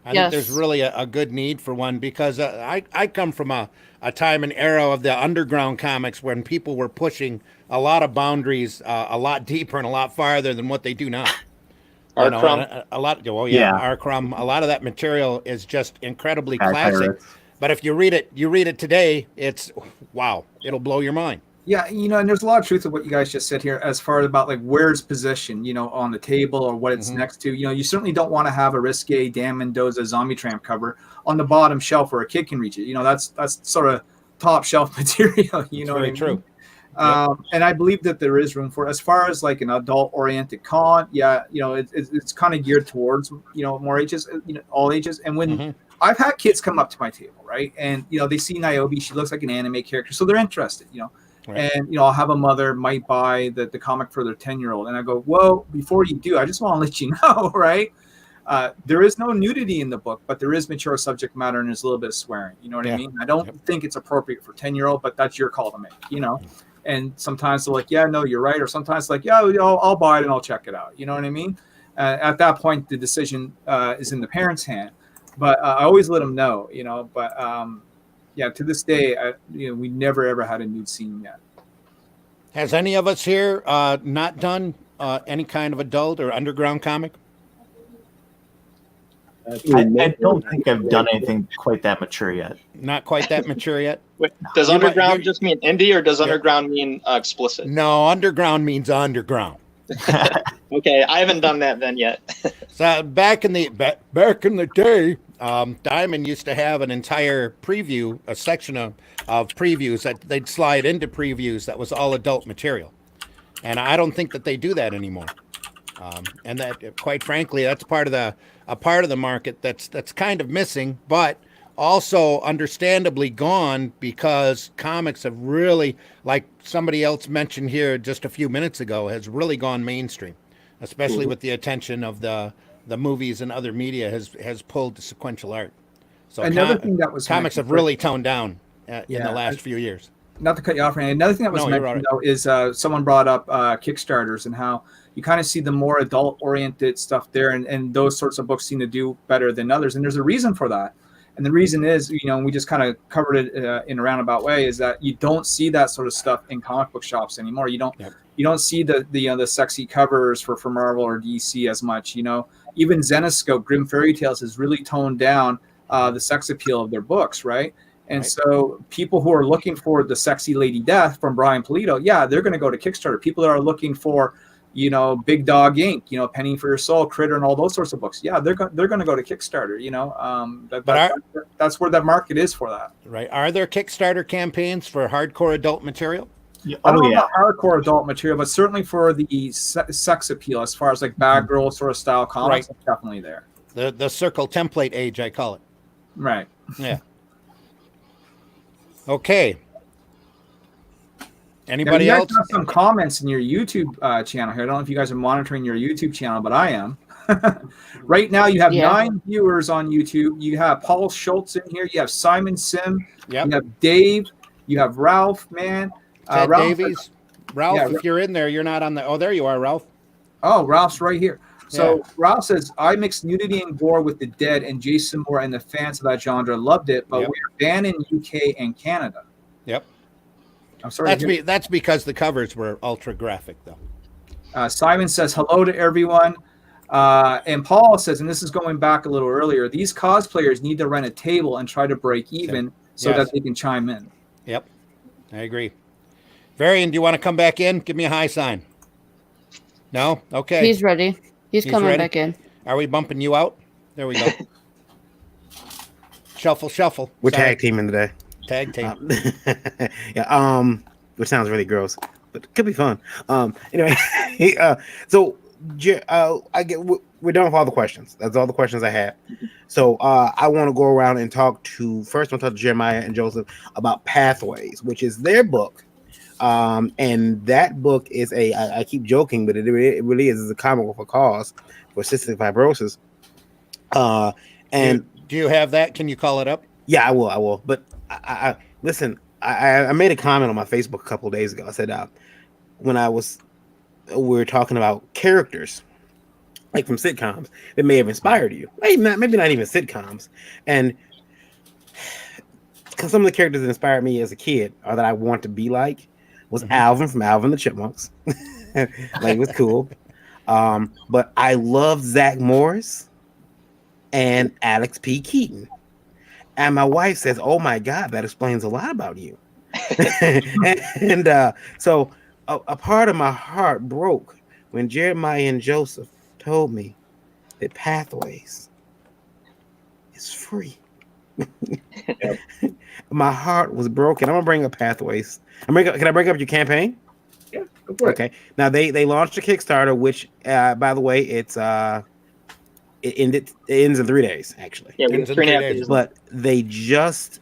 I think there's really a good need for one because I come from a time and era of the underground comics when people were pushing a lot of boundaries, a lot deeper and a lot farther than what they do now. Arcrum. A lot. Well, yeah, Arcrum. A lot of that material is just incredibly classic. But if you read it today, it's wow. It'll blow your mind. Yeah, and there's a lot of truth to what you guys just said here as far as about like where it's positioned, on the table or what it's next to. You certainly don't want to have a risque Dan Mendoza Zombie Tramp cover on the bottom shelf where a kid can reach it. That's sort of top shelf material. You know what I mean? True. And I believe that there is room for it. As far as like an adult oriented con, it's kind of geared towards more ages, all ages. And when I've had kids come up to my table, right, and they see Niobe, she looks like an anime character, so they're interested, Right. And I'll have a mother might buy the comic for their 10-year-old, and I go, well, before you do, I just want to let you know, right? There is no nudity in the book, but there is mature subject matter and there's a little bit of swearing. You know what I mean? I don't think it's appropriate for 10-year-old, but that's your call to make. And sometimes they're like, yeah, no, you're right, or sometimes like, yeah, I'll buy it and I'll check it out. You know what I mean? At that point, the decision is in the parents' hand, but I always let them know. But yeah, to this day, we never ever had a nude scene yet. Has any of us here not done any kind of adult or underground comic? I don't think I've done anything quite that mature yet. Not quite that mature yet? Wait, does underground just mean indie or does underground mean explicit? No, underground means underground. Okay, I haven't done that then yet. So back in the day, Diamond used to have an entire preview, a section of previews that they'd slide into previews that was all adult material, and I don't think that they do that anymore. And that, quite frankly, that's a part of the market that's kind of missing, but also understandably gone because comics have really, like somebody else mentioned here just a few minutes ago, has really gone mainstream, especially with the attention of the movies and other media has pulled to sequential art. So another thing that was comics have really toned down in the last few years. Not to cut you off, Randy. Another thing that was mentioned though is someone brought up Kickstarters and how you kind of see the more adult-oriented stuff there, and those sorts of books seem to do better than others. And there's a reason for that. And the reason is, we just kind of covered it in a roundabout way, is that you don't see that sort of stuff in comic book shops anymore. You don't see the sexy covers for Marvel or DC as much. Even Zenoscope, Grim Fairy Tales has really toned down the sex appeal of their books, right? And so people who are looking for the sexy Lady Death from Brian Pulido, they're going to go to Kickstarter. People that are looking for Big Dog Inc., Penny for Your Soul, Critter, and all those sorts of books. Yeah, they're going to go to Kickstarter. That's where that market is for that. Right? Are there Kickstarter campaigns for hardcore adult material? I don't know about hardcore adult material, but certainly for the sex appeal, as far as like bad girl sort of style comics, it's definitely there. The circle template age, I call it. Right. Yeah. Okay. Anybody else? You guys have some comments in your YouTube channel here. I don't know if you guys are monitoring your YouTube channel, but I am. Right now, you have 9 viewers on YouTube. You have Paul Schultz in here. You have Simon Sim. Yep. You have Dave. You have Ralph, man. Ted Davies. Ralph, if you're in there, you're not on the... Oh, there you are, Ralph. Oh, Ralph's right here. So Ralph says, I mixed nudity and gore with The Dead, and Jason Moore and the fans of that genre loved it, but we're banned in UK and Canada. Yep. I'm sorry. That's because the covers were ultra graphic, though. Simon says hello to everyone. And Paul says, and this is going back a little earlier, these cosplayers need to rent a table and try to break even so that they can chime in. Yep, I agree. Varian, do you want to come back in? Give me a high sign. No? Okay. He's ready. He's coming ready? back in. Are we bumping you out? There we go. Shuffle. We're Sorry. tag teaming today. Tag team. Yeah. Which sounds really gross, but it could be fun. Anyway, so we're done with all the questions. That's all the questions I have. So I want to go around and talk to Jeremiah and Joseph about Pathways, which is their book. And that book is I keep joking, but it really is a comic for cause for cystic fibrosis. And do you have that? Can you call it up? Yeah, I will. But I listen. I made a comment on my Facebook a couple of days ago. I said when we were talking about characters like from sitcoms that may have inspired you, maybe not even sitcoms, and some of the characters that inspired me as a kid or that I want to be like was Alvin from Alvin the Chipmunks. Like, it was cool. But I loved Zach Morris and Alex P. Keaton. And my wife says, "Oh my God, that explains a lot about you." So a part of my heart broke when Jeremiah and Joseph told me that Pathways is free. My heart was broken. I'm gonna bring up Pathways. Can I bring up your campaign? Yeah, go for it. Okay. Now they launched a Kickstarter, which by the way, it's it ends in 3 days, actually. Yeah, we have 3.5 days. But they just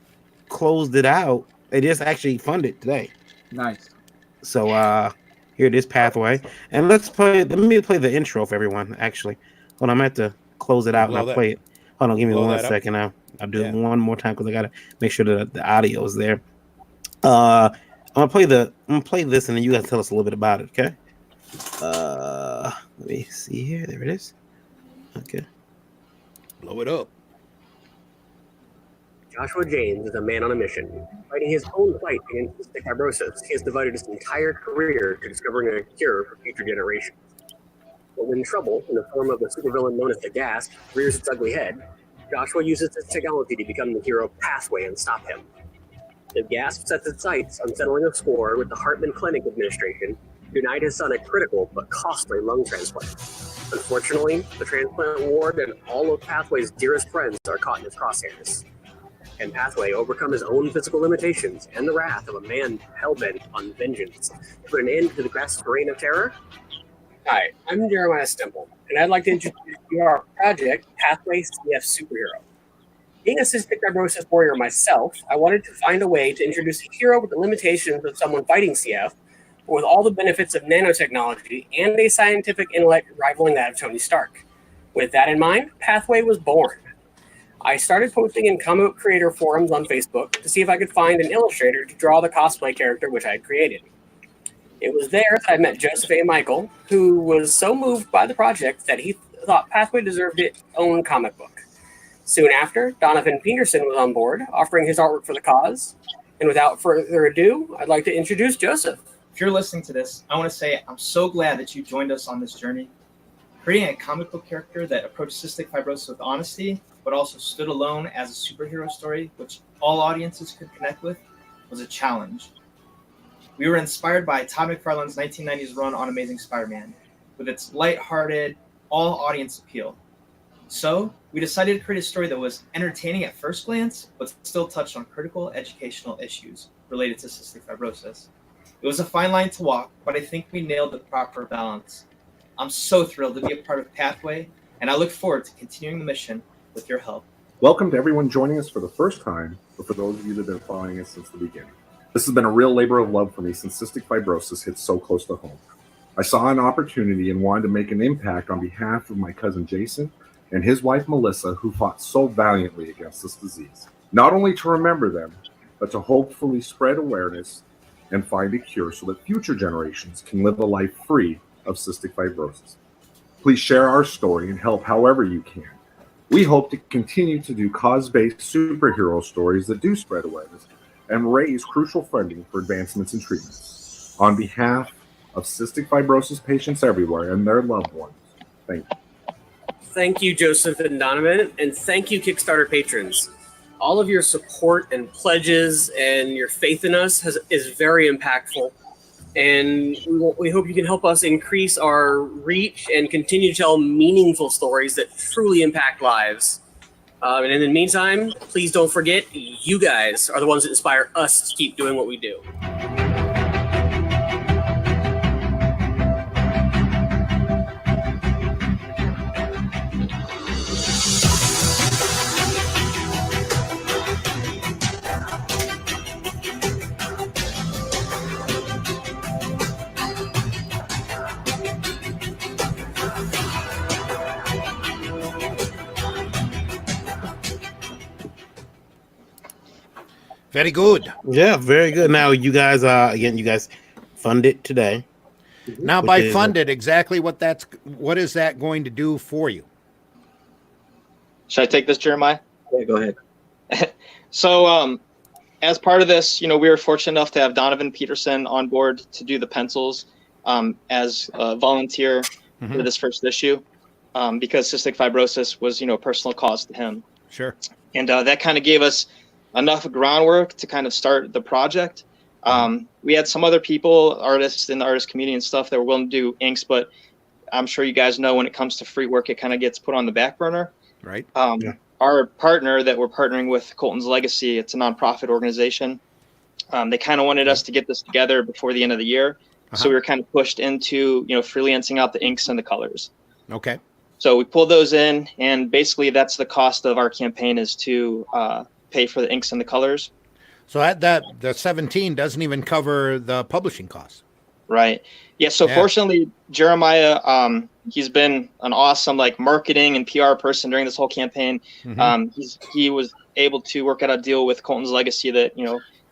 closed it out. They just actually funded today. Nice. So here it is, Pathway. And let me play the intro for everyone, actually. Hold on, I'm going to have to close it out and I'll play it. Hold on, give me 1 second now. I'll do it one more time because I got to make sure that the audio is there. I'm gonna play this and then you guys tell us a little bit about it, okay? Let me see here. There it is. Okay. Blow it up. Joshua James is a man on a mission. Fighting his own fight against cystic fibrosis, he has devoted his entire career to discovering a cure for future generations. But when trouble, in the form of the supervillain known as the Gasp, rears its ugly head, Joshua uses this technology to become the hero Pathway and stop him. The Gasp sets its sights on settling a score with the Hartman Clinic administration to deny his son a critical but costly lung transplant. Unfortunately, the transplant ward and all of Pathway's dearest friends are caught in his crosshairs. Can Pathway overcome his own physical limitations and the wrath of a man hell-bent on vengeance to put an end to the Gasp's reign of terror? Hi, I'm Jeremiah Stemple, and I'd like to introduce you to our project, Pathway CF Superhero. Being a cystic fibrosis warrior myself, I wanted to find a way to introduce a hero with the limitations of someone fighting CF, but with all the benefits of nanotechnology and a scientific intellect rivaling that of Tony Stark. With that in mind, Pathway was born. I started posting in comic book creator forums on Facebook to see if I could find an illustrator to draw the cosplay character which I had created. It was there that I met Joseph A. Michael, who was so moved by the project that he thought Pathway deserved its own comic book. Soon after, Donovan Peterson was on board, offering his artwork for the cause. And without further ado, I'd like to introduce Joseph. If you're listening to this, I want to say I'm so glad that you joined us on this journey. Creating a comic book character that approached cystic fibrosis with honesty, but also stood alone as a superhero story, which all audiences could connect with, was a challenge. We were inspired by Todd McFarlane's 1990s run on Amazing Spider-Man, with its lighthearted, all-audience appeal. So, we decided to create a story that was entertaining at first glance, but still touched on critical educational issues related to cystic fibrosis. It was a fine line to walk, but I think we nailed the proper balance. I'm so thrilled to be a part of Pathway, and I look forward to continuing the mission with your help. Welcome to everyone joining us for the first time, or for those of you that have been following us since the beginning. This has been a real labor of love for me since cystic fibrosis hit so close to home. I saw an opportunity and wanted to make an impact on behalf of my cousin Jason and his wife Melissa, who fought so valiantly against this disease. Not only to remember them, but to hopefully spread awareness and find a cure so that future generations can live a life free of cystic fibrosis. Please share our story and help however you can. We hope to continue to do cause-based superhero stories that do spread awareness and raise crucial funding for advancements in treatments. On behalf of cystic fibrosis patients everywhere and their loved ones, thank you. Thank you, Joseph and Donovan, and thank you, Kickstarter patrons. All of your support and pledges and your faith in us is very impactful. And we hope you can help us increase our reach and continue to tell meaningful stories that truly impact lives. And in the meantime, please don't forget, you guys are the ones that inspire us to keep doing what we do. Very good. Yeah, very good. Now, you guys, you guys funded today. Now, by funded, exactly what is that going to do for you? Should I take this, Jeremiah? Yeah, go ahead. So, as part of this, we were fortunate enough to have Donovan Peterson on board to do the pencils as a volunteer for this first issue, because cystic fibrosis was, a personal cause to him. Sure. And that kind of gave us enough groundwork to kind of start the project. We had some other people, artists in the artist community and stuff, that were willing to do inks, but I'm sure you guys know when it comes to free work, it kind of gets put on the back burner. Right. Our partner that we're partnering with, Colton's Legacy, it's a nonprofit organization. They kind of wanted us to get this together before the end of the year. So we were kind of pushed into, freelancing out the inks and the colors. Okay. So we pulled those in, and basically that's the cost of our campaign, is to pay for the inks and the colors. So that the 17 doesn't even cover the publishing costs. Right. Yeah. So fortunately, Jeremiah, he's been an awesome marketing and PR person during this whole campaign. He was able to work out a deal with Colton's Legacy that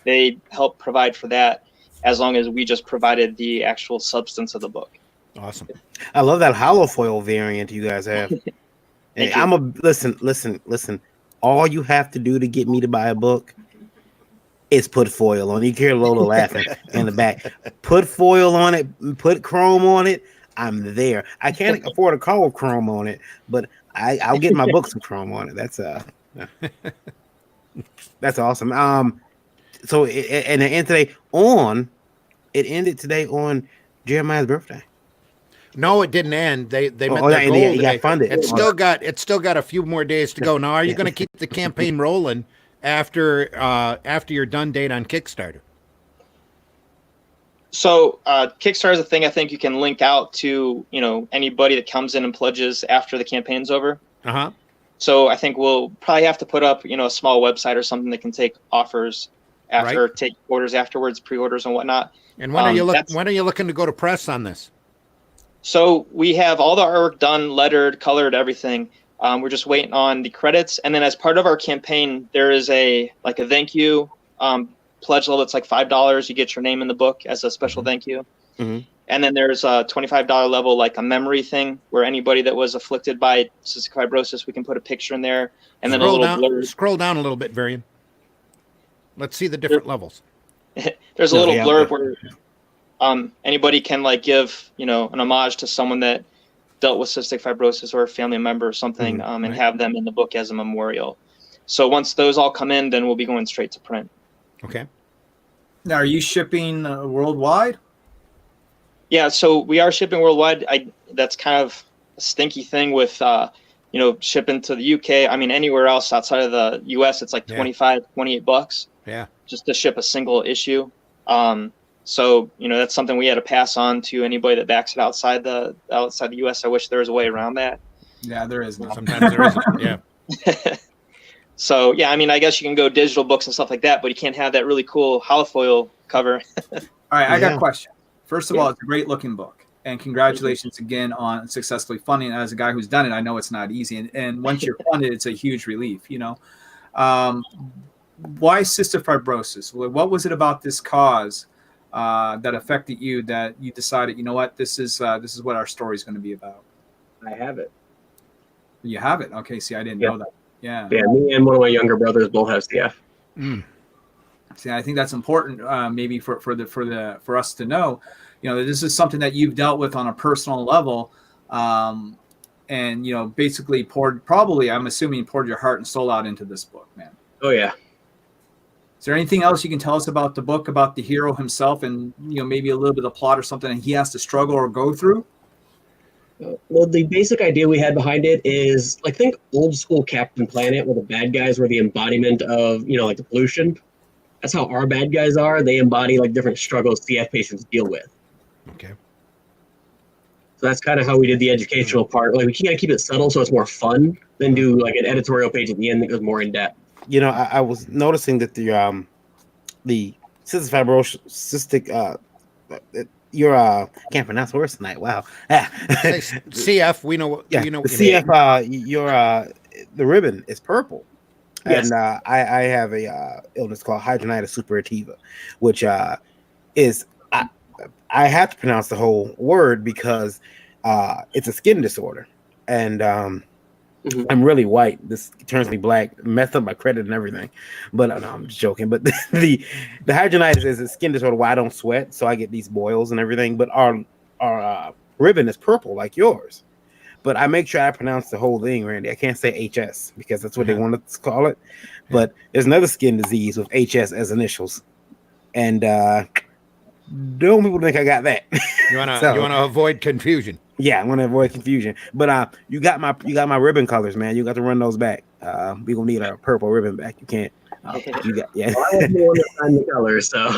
they help provide for that, as long as we just provided the actual substance of the book. Awesome. I love that hollow foil variant you guys have. And listen. All you have to do to get me to buy a book is put foil on it. You hear Lola laughing in the back. Put foil on it, put chrome on it. I'm there. I can't afford a color chrome on it, but I'll get my books with chrome on it. That's awesome. So it ended today on Jeremiah's birthday. No, it didn't end. They met their goal today. Got funded. It's still got a few more days to go. Now, are you going to keep the campaign rolling after your done date on Kickstarter? So Kickstarter is a thing I think you can link out to anybody that comes in and pledges after the campaign's over. So I think we'll probably have to put up a small website or something that can take offers after, take orders afterwards, pre-orders and whatnot. And when are you looking to go to press on this? So we have all the artwork done, lettered, colored, everything. We're just waiting on the credits. And then as part of our campaign, there is a thank you pledge level that's $5. You get your name in the book as a special thank you. And then there's a $25 level, a memory thing, where anybody that was afflicted by cystic fibrosis, we can put a picture in there. And then scroll down a little bit, Varian. Let's see the different levels. There's a little blurb where anybody can give an homage to someone that dealt with cystic fibrosis or a family member or something, and have them in the book as a memorial. So once those all come in, then we'll be going straight to print. Okay. Now, are you shipping worldwide? Yeah, so we are shipping worldwide. That's kind of a stinky thing with shipping to the UK. I mean, anywhere else outside of the US, it's $28. Yeah. Just to ship a single issue. So that's something we had to pass on to anybody that backs it outside the US. I wish there was a way around that. Yeah, there is. Sometimes there isn't. Yeah. So yeah, I mean, I guess you can go digital books and stuff like that, but you can't have that really cool holofoil cover. All right, I got a question. First of all, it's a great looking book, and congratulations again on successfully funding it. As a guy who's done it, I know it's not easy, and once you're funded, it's a huge relief. Why cystic fibrosis? What was it about this cause that affected you that you decided, this is what our story is going to be about? I have it. You have it. Okay. See, I didn't know that. Yeah. Yeah. Me and one of my younger brothers both have CF. See, I think that's important, maybe for us to know. This is something that you've dealt with on a personal level, and basically I'm assuming poured your heart and soul out into this book, man. Oh yeah. Is there anything else you can tell us about the book, about the hero himself, and maybe a little bit of plot or something that he has to struggle or go through? Well, the basic idea we had behind it is, like, think old school Captain Planet, where the bad guys were the embodiment of, like the pollution. That's how our bad guys are. They embody like different struggles CF patients deal with. Okay. So that's kind of how we did the educational part. Like, we gotta keep it subtle so it's more fun than do like an editorial page at the end that goes more in depth. I was noticing that the cystic can't pronounce words tonight. Wow. CF, we know what. Yeah, You know the CF, the ribbon is purple. Yes. And I have a illness called hidradenitis suppurativa, which is I have to pronounce the whole word because it's a skin disorder, and I'm really white. This turns me black, messed up my credit and everything. But no, I'm just joking. But the hidradenitis is a skin disorder where I don't sweat, so I get these boils and everything. But our ribbon is purple like yours. But I make sure I pronounce the whole thing, Randy. I can't say HS because that's what they want to call it. But there's another skin disease with HS as initials, and don't want people to think I got that. You wanna avoid confusion. Yeah, I want to avoid confusion. But you got my ribbon colors, man. You got to run those back. We gonna need our purple ribbon back. You can't. You got Well, I wasn't the one that signed the colors, so.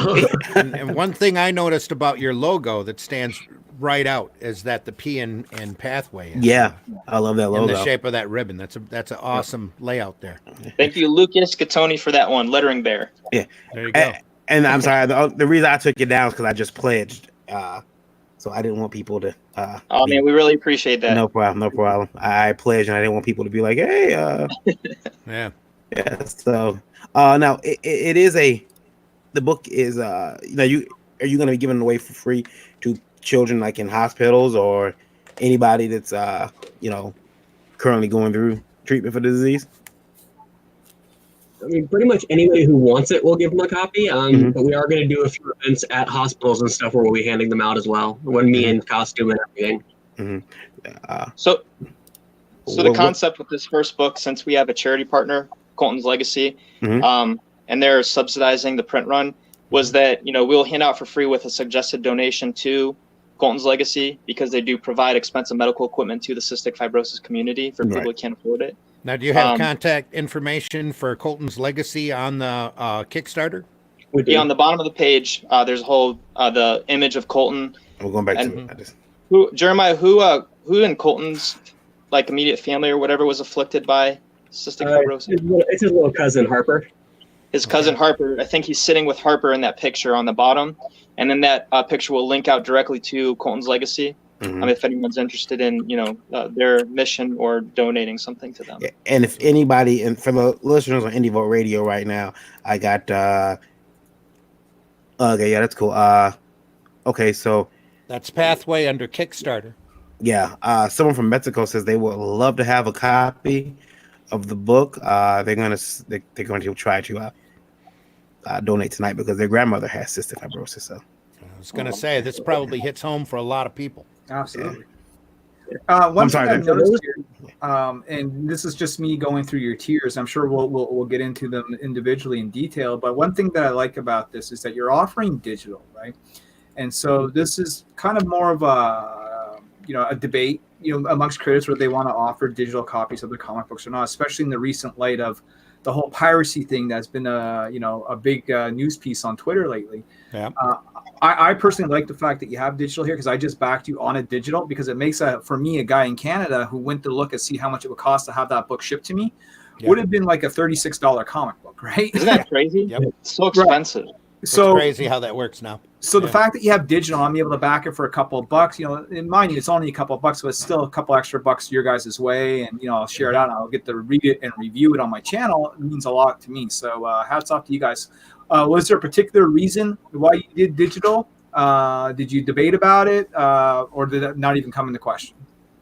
And one thing I noticed about your logo that stands right out is that the P in pathway. Is, I love that logo. In the shape of that ribbon. That's an awesome layout there. Thank you, Lucas Catoni, for that one. Lettering bear. Yeah, there you go. And I'm sorry. The reason I took it down is because I just pledged. So I didn't want people to. Oh man, we really appreciate that. No problem. I pledged, and I didn't want people to be like, "Hey." Yeah. So now it is the book is are you going to be giving it away for free to children like in hospitals or anybody that's currently going through treatment for the disease? I mean, pretty much anybody who wants it, we'll give them a copy. But we are going to do a few events at hospitals and stuff where we'll be handing them out as well. When me in costume and everything. So the concept with this first book, since we have a charity partner, Colton's Legacy, and they're subsidizing the print run, was that we'll hand out for free with a suggested donation to Colton's Legacy because they do provide expensive medical equipment to the cystic fibrosis community for people who can't afford it. Now, do you have contact information for Colton's Legacy on the Kickstarter? Yeah, on the bottom of the page, there's a whole the image of Colton. We're going back to it. Jeremiah, who in Colton's like immediate family or whatever was afflicted by cystic fibrosis? It's his little cousin Harper. His cousin Harper. I think he's sitting with Harper in that picture on the bottom, and then that picture will link out directly to Colton's Legacy. If anyone's interested in, their mission or donating something to them. Yeah. And if anybody, and for the listeners on IndieVolt Radio right now, I got, okay, yeah, that's cool. Okay, so. That's Pathway under Kickstarter. Yeah. Someone from Mexico says they would love to have a copy of the book. They're going to try to donate tonight because their grandmother has cystic fibrosis. So. I was going to say, this probably hits home for a lot of people. Absolutely. One thing I've noticed here, and this is just me going through your tiers. I'm sure we'll get into them individually in detail. But one thing that I like about this is that you're offering digital, right? And so this is kind of more of a debate, amongst creators whether they want to offer digital copies of their comic books or not, especially in the recent light of the whole piracy thing that's been a big news piece on Twitter lately. Yeah. I personally like the fact that you have digital here because I just backed you on a digital because it makes for me, a guy in Canada who went to look and see how much it would cost to have that book shipped to me, would have been like a $36 comic book, right? Isn't that crazy? Yep. It's so expensive. It's crazy how that works now. So the fact that you have digital, I'm able to back it for a couple of bucks. In mind you, it's only a couple of bucks, but it's still a couple extra bucks your guys' way. And I'll share it out, and I'll get to read it and review it on my channel. It means a lot to me. So hats off to you guys. Was there a particular reason why you did digital? Did you debate about it, or did that not even come into question?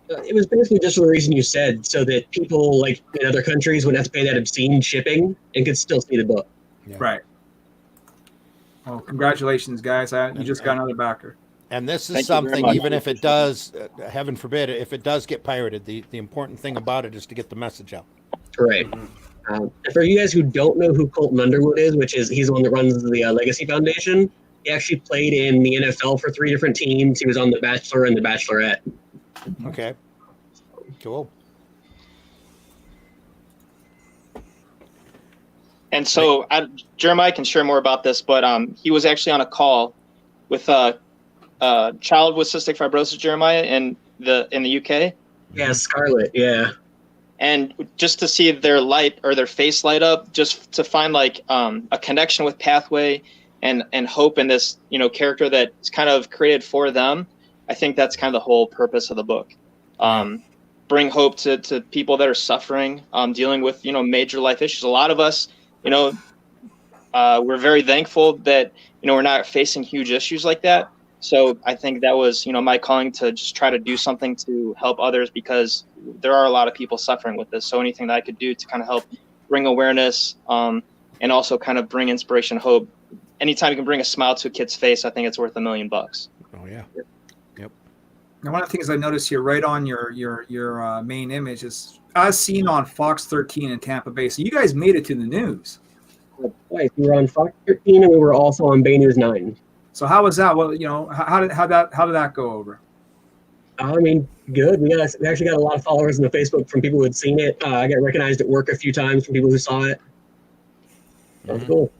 It was basically just for the reason you said, so that people like in other countries wouldn't have to pay that obscene shipping and could still see the book. Yeah. Right. Oh, congratulations, guys! You just got another backer. And this is Thank you very something, much. even if it does, heaven forbid, if it does get pirated, the important thing about it is to get the message out. Right. And for you guys who don't know who Colton Underwood is, he's the one that runs the Legacy Foundation. He actually played in the NFL for 3 different teams. He was on The Bachelor and The Bachelorette. Okay. Cool. And so Jeremiah can share more about this, but he was actually on a call with a child with cystic fibrosis, Jeremiah, in the UK. Yeah, Scarlett. Yeah. And just to see their face light up, just to find like a connection with Pathway and hope in this, character that's kind of created for them. I think that's kind of the whole purpose of the book. Bring hope to people that are suffering, dealing with, major life issues. A lot of us, we're very thankful that, we're not facing huge issues like that. So I think that was, my calling to just try to do something to help others, because there are a lot of people suffering with this. So anything that I could do to kind of help bring awareness, and also kind of bring inspiration, hope. Anytime you can bring a smile to a kid's face, I think it's worth $1 million. Oh yeah. Yep. Now, one of the things I noticed here, right on your main image, is as seen on Fox 13 in Tampa Bay. So you guys made it to the news. Right. We were on Fox 13 and we were also on Bay News 9. So how was that? Well, how did that go over? I mean, good. We actually got a lot of followers on the Facebook from people who had seen it. I got recognized at work a few times from people who saw it. That was cool.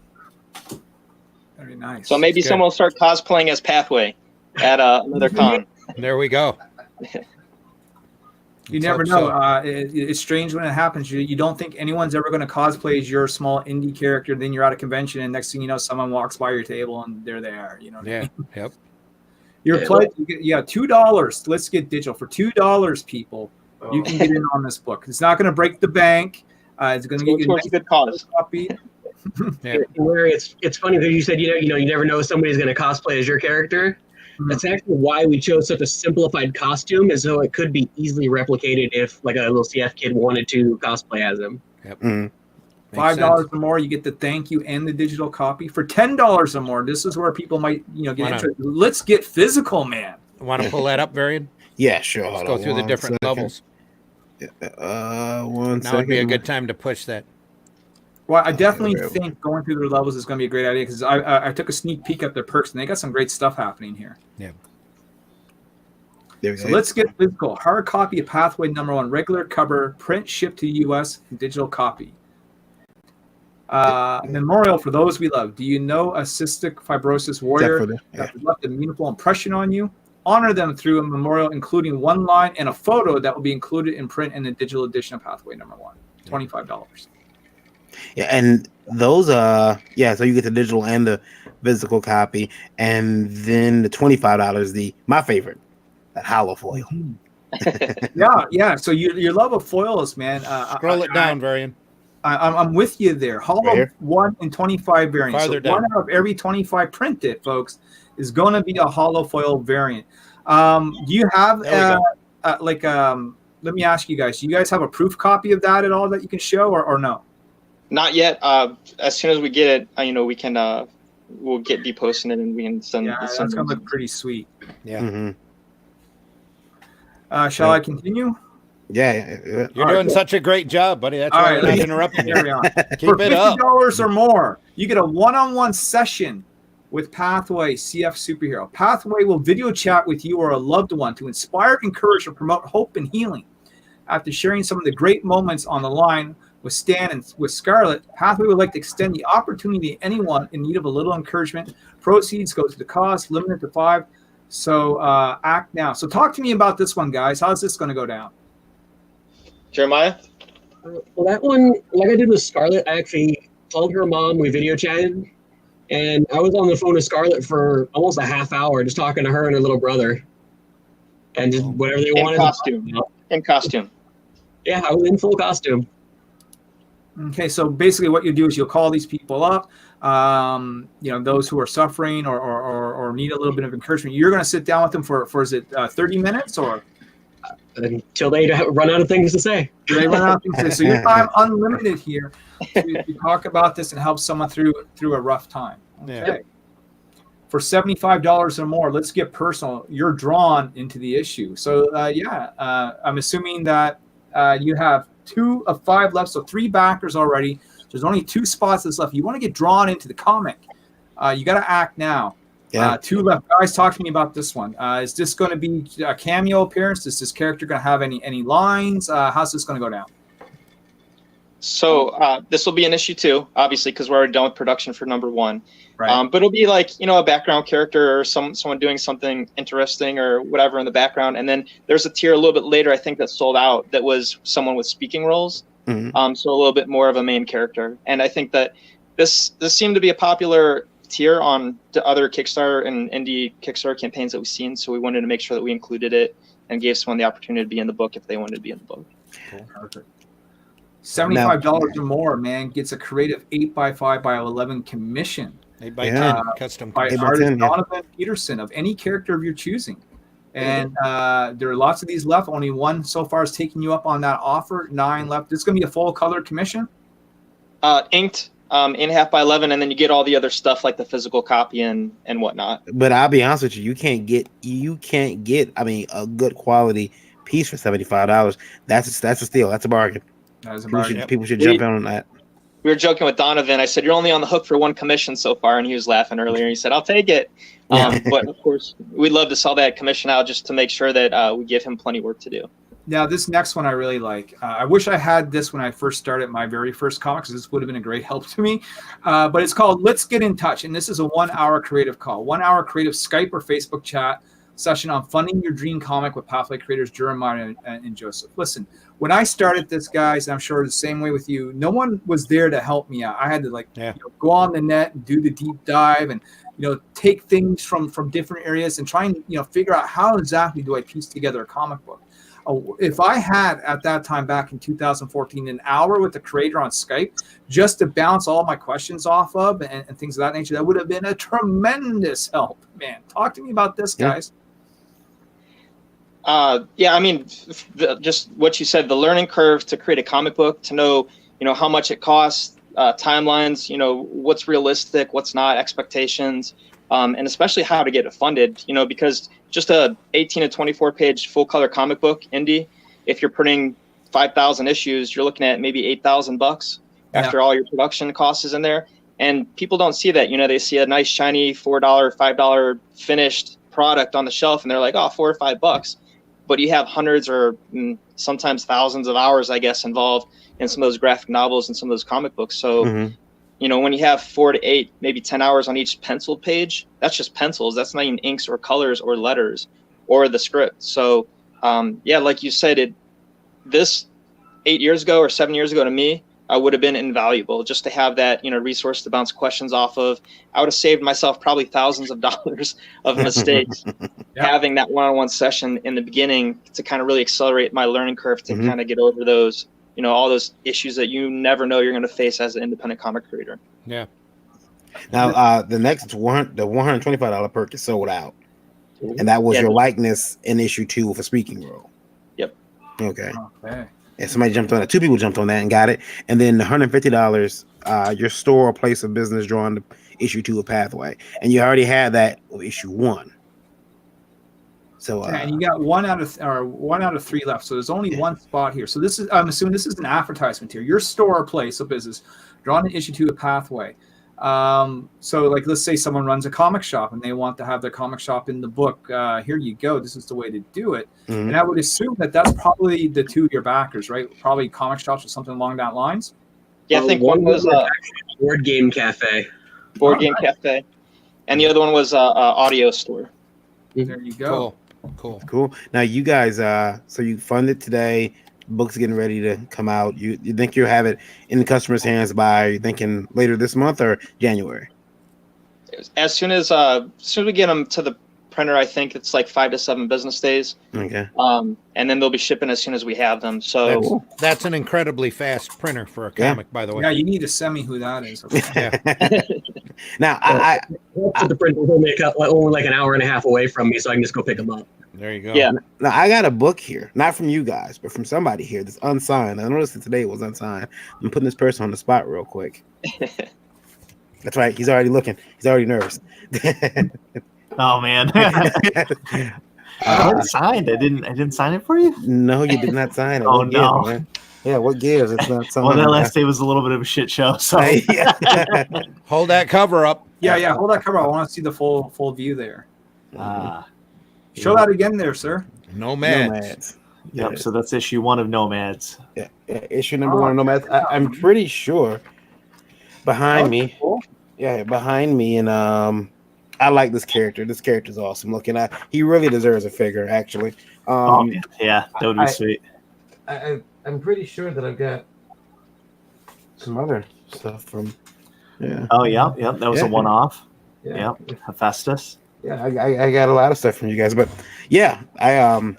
Very nice. So maybe someone will start cosplaying as Pathway at another con. There we go. You never know. It's strange when it happens. You don't think anyone's ever going to cosplay as your small indie character. Then you're at a convention, and next thing you know, someone walks by your table, and there they are. You know. What I mean? Yep. You're pledged. $2. Let's get digital for $2, people. You can get in on this book. It's not going to break the bank. It's going to get you a good cause. Copy. It's funny that you said you never know somebody's going to cosplay as your character. That's actually why we chose such a simplified costume, is so it could be easily replicated if like a little CF kid wanted to cosplay as him. Yep. $5 or more, you get the thank you and the digital copy. For $10 or more, this is where people might get interested. Let's get physical, man. Want to pull that up, Varian? Yeah, sure. Let's go through the different levels. Now would be a good time to push that. Well, I definitely think going through their levels is going to be a great idea, because I took a sneak peek at their perks, and they got some great stuff happening here. Yeah. So let's get physical. Hard copy of Pathway #1, regular cover, print shipped to the U.S., digital copy. Memorial for those we love. Do you know a cystic fibrosis warrior that left a meaningful impression on you? Honor them through a memorial, including one line and a photo that will be included in print in the digital edition of Pathway #1. $25. Yeah, and those so you get the digital and the physical copy, and then the $25, my favorite, that hollow foil. Yeah. So your love of foils, man. Scroll it down, Varian. I'm with you there. Hollow 1 and 25 variants. Farther So down. 1 out of every 25 printed, folks, is going to be a hollow foil variant. Do you have let me ask you guys, do you guys have a proof copy of that at all that you can show, or no? Not yet. As soon as we get it, we can we'll be posting it, and we can send. Yeah, that's gonna look pretty sweet. Yeah. Mm-hmm. Shall I continue? Yeah. You're doing such a great job, buddy. That's why I'm not interrupting you. Carry on. Keep For it up. $50 or more, you get a one-on-one session with Pathway CF Superhero. Pathway will video chat with you or a loved one to inspire, encourage, or promote hope and healing. After sharing some of the great moments on the line with Stan and with Scarlett, Pathway would like to extend the opportunity to anyone in need of a little encouragement. Proceeds go to the cause, limited to 5. So act now. So talk to me about this one, guys. How's this going to go down? Jeremiah? Well, that one, like I did with Scarlett, I actually called her mom. We video chatted, and I was on the phone with Scarlett for almost a half hour, just talking to her and her little brother, and just whatever they wanted. In costume. Yeah, I was in full costume. Okay, so basically what you do is you'll call these people up, those who are suffering or need a little bit of encouragement. You're going to sit down with them for is it 30 minutes or? Until they run out of things to say. They run out of things to say. So your time unlimited here to talk about this and help someone through a rough time. Okay. for $75 or more, let's get personal. You're drawn into the issue. So I'm assuming that you have 2 of 5 left, so 3 backers already. There's only 2 spots that's left. You want to get drawn into the comic. You got to act now. Yeah. 2 left. Guys, talk to me about this one. Is this going to be a cameo appearance? Is this character going to have any lines? How's this going to go down? So this will be an issue 2, obviously, because we're already done with production for number 1. Right. But it'll be like, a background character or someone doing something interesting or whatever in the background. And then there's a tier a little bit later, I think, that sold out that was someone with speaking roles. Mm-hmm. So a little bit more of a main character. And I think that this seemed to be a popular tier on the other Kickstarter and indie Kickstarter campaigns that we've seen. So we wanted to make sure that we included it and gave someone the opportunity to be in the book if they wanted to be in the book. Cool. Perfect. $75 or more, man, gets a creative 8x5x11 commission. 8x10 custom by commission. artist 8x10, yeah. Donovan Peterson of any character of your choosing. And there are lots of these left. Only 1 so far is taking you up on that offer. 9 left. This is going to be a full color commission? Inked in 8x11, and then you get all the other stuff like the physical copy and whatnot. But I'll be honest with you, you can't get a good quality piece for $75. That's a steal. That's a bargain. That is a bargain. People should jump in on that. We were joking with Donovan. I said, "You're only on the hook for 1 commission so far," and he was laughing earlier. He said, "I'll take it." But of course, we'd love to sell that commission out just to make sure that we give him plenty of work to do. Now, this next one I really like. I wish I had this when I first started my very first comics. This would have been a great help to me. But it's called Let's Get in Touch. And this is a 1-hour creative call, 1-hour creative Skype or Facebook chat session on funding your dream comic with Pathway creators Jeremiah and Joseph. Listen, when I started this, guys, I'm sure the same way with you, no one was there to help me out. I had to go on the net and do the deep dive and take things from different areas and try and figure out how exactly do I piece together a comic book. If I had at that time back in 2014 an hour with the creator on Skype just to bounce all my questions off of and things of that nature, that would have been a tremendous help. Man, talk to me about this, guys. I mean, just what you said, the learning curve to create a comic book, to know, how much it costs, timelines, what's realistic, what's not, expectations, and especially how to get it funded, because just a 18 to 24 page full color comic book indie, if you're printing 5,000 issues, you're looking at maybe $8,000 after all your production costs is in there. And people don't see that, they see a nice shiny $4, $5 finished product on the shelf and they're like, oh, $4 or $5. But you have hundreds or sometimes thousands of hours, I guess, involved in some of those graphic novels and some of those comic books. So, when you have 4 to 8, maybe 10 hours on each penciled page, that's just pencils. That's not even inks or colors or letters or the script. So, like you said, this 8 years ago or 7 years ago to me, would have been invaluable just to have that, resource to bounce questions off of. I would have saved myself probably thousands of dollars of mistakes having that one-on-one session in the beginning to kind of really accelerate my learning curve to kind of get over those, all those issues that you never know you're going to face as an independent comic creator. Yeah. Now, the next the $125 perk is sold out. And that was your likeness in issue 2 with a speaking role. Yep. Okay. Yeah, somebody jumped on that. 2 people jumped on that and got it. And then the $150, your store or place of business drawn to issue 2 of Pathway. And you already had that with issue 1. So and you got 1 out of 3 left. So there's only 1 spot here. So this is, I'm assuming this is an advertisement here. Your store or place of business drawn to issue 2 of Pathway. So like, let's say someone runs a comic shop and they want to have their comic shop in the book. Here you go. This is the way to do it. And I would assume that that's probably the 2 of your backers, right? Probably comic shops or something along that lines. Yeah, I think one was Board Game Cafe. Board Game Cafe, and the other one was audio store. There you go. Cool. Now you guys, so you funded today. Book's getting ready to come out. You think you'll have it in the customer's hands by, you thinking later this month or January? As soon as we get them to the printer, I think it's like 5 to 7 business days. Okay. And then they'll be shipping as soon as we have them. So that's an incredibly fast printer for a comic, by the way. Yeah, you need to send me who that is. Now, the printer's only like an hour and a half away from me, so I can just go pick them up. There you go. Yeah. Now I got a book here, not from you guys, but from somebody here that's unsigned. I noticed that today it was unsigned. I'm putting this person on the spot real quick. That's right. He's already looking. He's already nervous. Oh man. I signed. I didn't sign it for you. No, you did not sign it. Oh What no. gives, man? Yeah, what gives? It's not Well, signed. that last day was a little bit of a shit show. So Hold that cover up. Yeah. Hold that cover. I want to see the full view there. Show that again, there, sir. Nomads. Yep. So that's issue 1 of Nomads. Yeah. Issue number 1 of Nomads. I'm pretty sure behind me. Cool. Yeah, behind me, and I like this character. This character's awesome looking. He really deserves a figure, actually. Yeah, that would be sweet. I'm pretty sure that I've got some other stuff from. Yeah. Oh yeah, yep. That was a one-off. Yeah. Yep. Hephaestus. Yeah, I got a lot of stuff from you guys, but yeah, I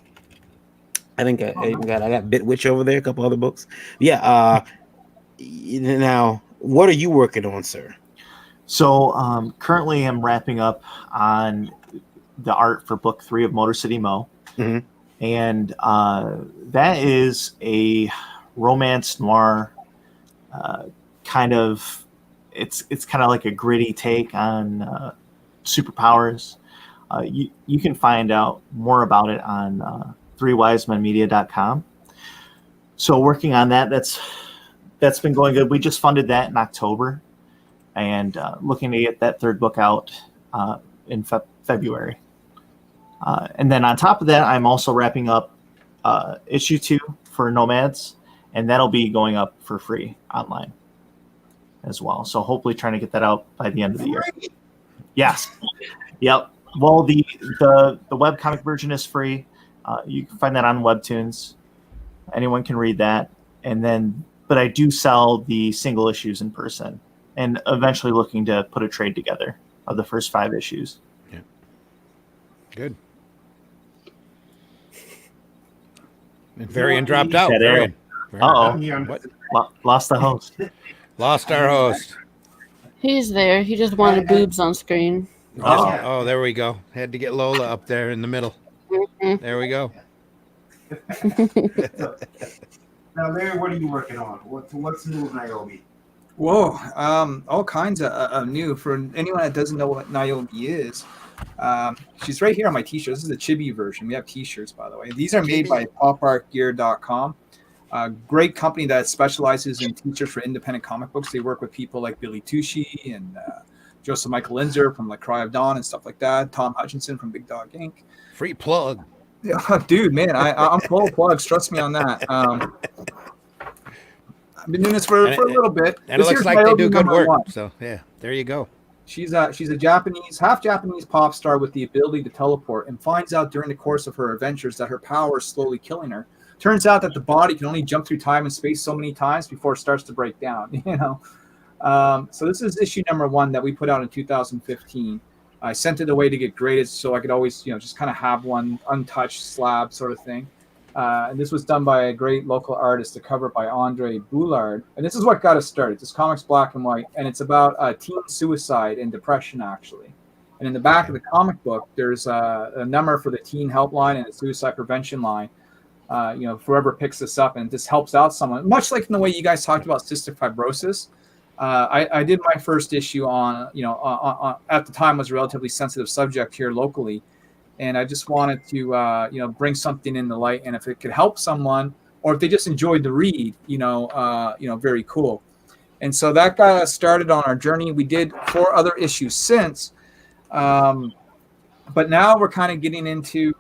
think I got Bitwitch over there, a couple other books. Yeah. Now, what are you working on, sir? So currently, I'm wrapping up on the art for book 3 of Motor City Mo, and that is a romance noir kind of. It's kind of like a gritty take on superpowers. You can find out more about it on 3wisemenmedia.com. So working on that, that's been going good. We just funded that in October, and looking to get that 3rd book out in February. And then on top of that, I'm also wrapping up issue 2 for Nomads, and that'll be going up for free online as well. So hopefully trying to get that out by the end of the year. Yes. Yep. Well, the webcomic version is free. You can find that on Webtoons. Anyone can read that. But I do sell the single issues in person, and eventually looking to put a trade together of the first 5 issues. Yeah. Good. Varian dropped out. Varian. Uh-oh. Lost the host. Lost our host. He's there. He just wanted boobs on screen. Oh, there we go. Had to get Lola up there in the middle. There we go. Now, Larry, what are you working on? What's new with Niobe? Whoa, all kinds of new. For anyone that doesn't know what Niobe is, she's right here on my t-shirt. This is the chibi version. We have t-shirts, by the way. These are made by popartgear.com. A great company that specializes in t-shirts for independent comic books. They work with people like Billy Tucci and Joseph Michael Linzer from like Cry of Dawn and stuff like that. Tom Hutchinson from Big Dog Inc. Free plug. Yeah, dude, man, I'm full of plugs. Trust me on that. I've been doing this for a little bit. And it looks like they do good work. So yeah, there you go. She's a half Japanese pop star with the ability to teleport, and finds out during the course of her adventures that her power is slowly killing her. Turns out that the body can only jump through time and space so many times before it starts to break down. So this is issue number 1 that we put out in 2015. I sent it away to get graded so I could always, just kind of have one untouched slab sort of thing. And this was done by a great local artist, the cover by Andre Boulard. And this is what got us started. This comic's black and white, and it's about teen suicide and depression, actually. And in the back of the comic book, there's a number for the teen helpline and the suicide prevention line. Whoever picks this up and this helps out someone, much like in the way you guys talked about cystic fibrosis. I did my first issue on at the time was a relatively sensitive subject here locally, and I just wanted to bring something in the light, and if it could help someone, or if they just enjoyed the read, very cool. And so that got us started on our journey. We did 4 other issues since, but now we're kind of getting into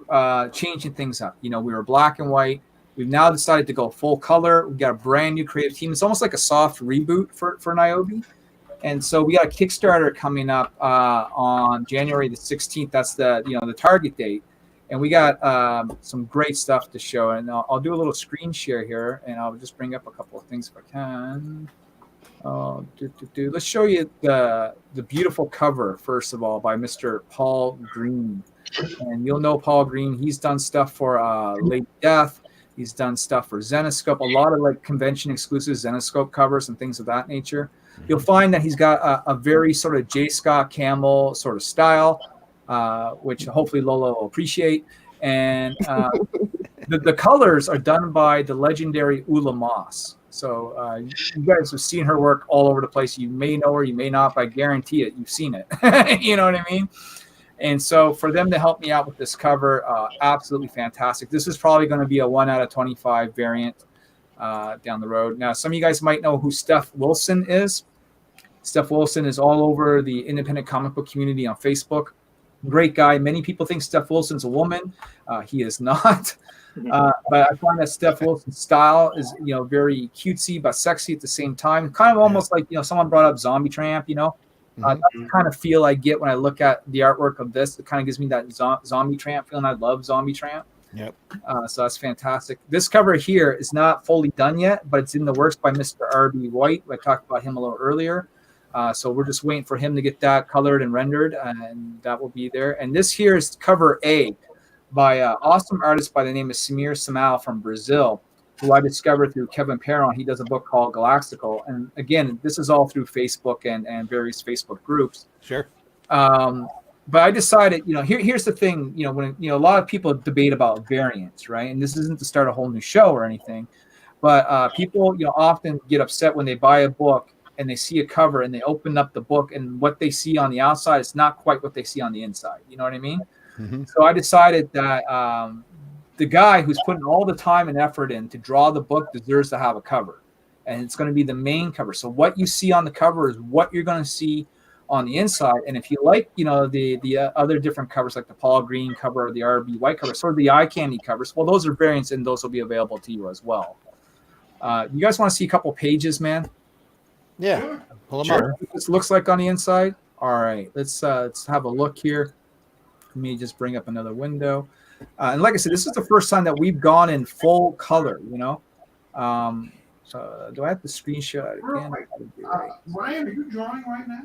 changing things up. We were black and white. We've now decided to go full color. We've got a brand new creative team. It's almost like a soft reboot for Niobe. And so we got a Kickstarter coming up on January the 16th. That's the target date. And we got some great stuff to show. And I'll do a little screen share here, and I'll just bring up a couple of things if I can. Let's show you the beautiful cover, first of all, by Mr. Paul Green. And you'll know Paul Green. He's done stuff for Lady Death. He's done stuff for Zenoscope, a lot of like convention exclusive Zenoscope covers and things of that nature. You'll find that he's got a very sort of J. Scott Campbell sort of style, which hopefully Lola will appreciate. And the colors are done by the legendary Ula Moss. So you guys have seen her work all over the place. You may know her, you may not, but I guarantee it, you've seen it. You know what I mean? And so for them to help me out with this cover, absolutely fantastic. This is probably going to be a 1 out of 25 variant down the road. Now, some of you guys might know who Steph Wilson is. Steph Wilson is all over the independent comic book community on Facebook. Great guy. Many people think Steph Wilson's a woman. He is not. But I find that Steph Wilson's style is, very cutesy but sexy at the same time. Kind of almost like, someone brought up Zombie Tramp, that's the kind of feel I get when I look at the artwork of this. It kind of gives me that Zombie Tramp feeling. I love Zombie Tramp. Yep. So that's fantastic. This cover here is not fully done yet, but it's in the works by Mr. R.B. White. I talked about him a little earlier. So we're just waiting for him to get that colored and rendered, and that will be there. And this here is cover A by an awesome artist by the name of Samir Samal from Brazil, who I discovered through Kevin Perron. He does a book called Galaxical. And again, this is all through Facebook and various Facebook groups. Sure. But I decided, here's the thing, when, a lot of people debate about variants, right? And this isn't to start a whole new show or anything, but people, often get upset when they buy a book and they see a cover and they open up the book and what they see on the outside is not quite what they see on the inside. You know what I mean? Mm-hmm. So I decided that the guy who's putting all the time and effort in to draw the book deserves to have a cover, and it's going to be the main cover. So what you see on the cover is what you're going to see on the inside. And if you like, the other different covers, like the Paul Green cover or the RB White cover, sort of the eye candy covers, well, those are variants, and those will be available to you as well. You guys want to see a couple pages, man? Yeah. Pull them Sure. up. What this looks like on the inside. All right, let's have a look here. Let me just bring up another window. And like I said, this is the first time that we've gone in full color, So do I have to screenshot it again? Brian, are you drawing right now?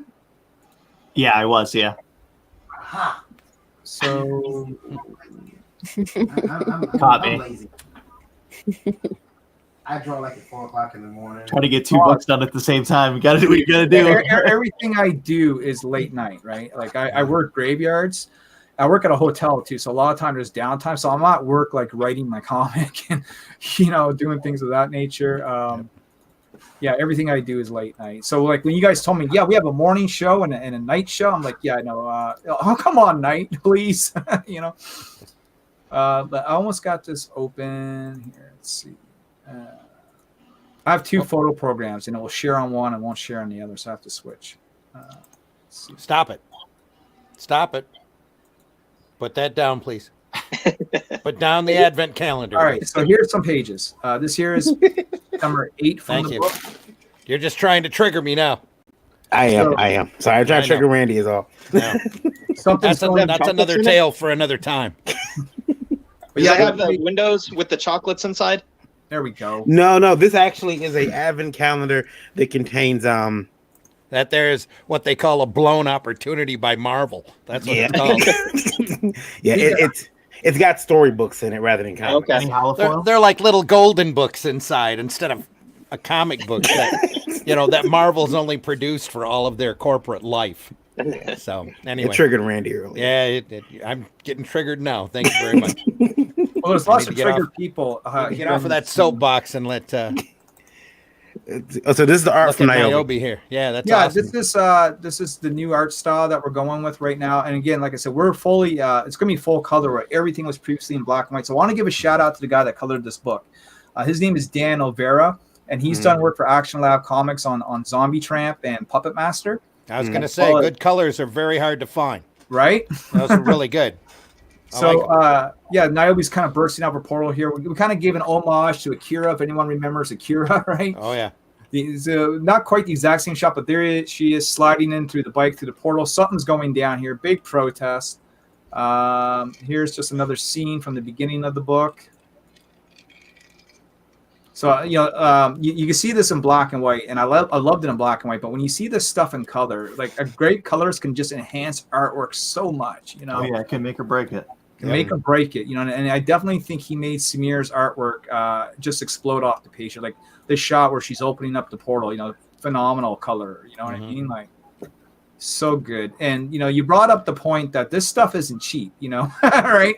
Yeah, I was. Yeah. Aha. So Caught me. I'm lazy. I draw like at 4:00 in the morning. Trying to get 2 books done at the same time. You got to do what you got to do. Everything I do is late night, right? Like I work graveyards. I work at a hotel too, so a lot of times there's downtime. So I'm at work, like writing my comic and doing things of that nature. Yeah, everything I do is late night. So like when you guys told me, yeah, we have a morning show and a night show, I'm like, yeah, I know. Oh, come on, night, please. But I almost got this open here. Let's see. I have 2 photo programs, and it will share on one and won't share on the other, so I have to switch. Stop it. Put that down, please. Put down the advent calendar. All right, so here's some pages. This here is number 8 from Thank the you. book. You're just trying to trigger me now. I am. Sorry, I'm trying to trigger Randy is all. No. That's another tale for another time. Does it have the windows with the chocolates inside? There we go. No, this actually is a advent calendar that contains that there's what they call a blown opportunity by Marvel. That's what it's called. It's got storybooks in it rather than comics. Okay. They're like little golden books inside instead of a comic book that that Marvel's only produced for all of their corporate life. So anyway, it triggered Randy earlier. Yeah, I'm getting triggered now. Thank you very much. Well, there's lots of triggered people. Get off of that soapbox and let. So this is the art from Niobe here. Yeah, that's awesome. This is the new art style that we're going with right now. And again, like I said, we're fully. It's going to be full color. Where everything was previously in black and white. So I want to give a shout out to the guy that colored this book. His name is Dan Olvera, and he's done work for Action Lab Comics on Zombie Tramp and Puppet Master. I was going to say, good colors are very hard to find. Right? Those are really good. So, Niobe's kind of bursting out of a portal here. We kind of gave an homage to Akira, if anyone remembers Akira, right? Oh, yeah. Not quite the exact same shot, but she is sliding in through the bike, through the portal. Something's going down here. Big protest. Here's just another scene from the beginning of the book. So, you can see this in black and white, and I loved it in black and white. But when you see this stuff in color, like great colors can just enhance artwork so much, Oh, yeah, it can make or break it. Make or break it, and I definitely think he made Samir's artwork just explode off the page. Like this shot where she's opening up the portal, phenomenal color. You know what I mean? Like, So good. And you brought up the point that this stuff isn't cheap, right?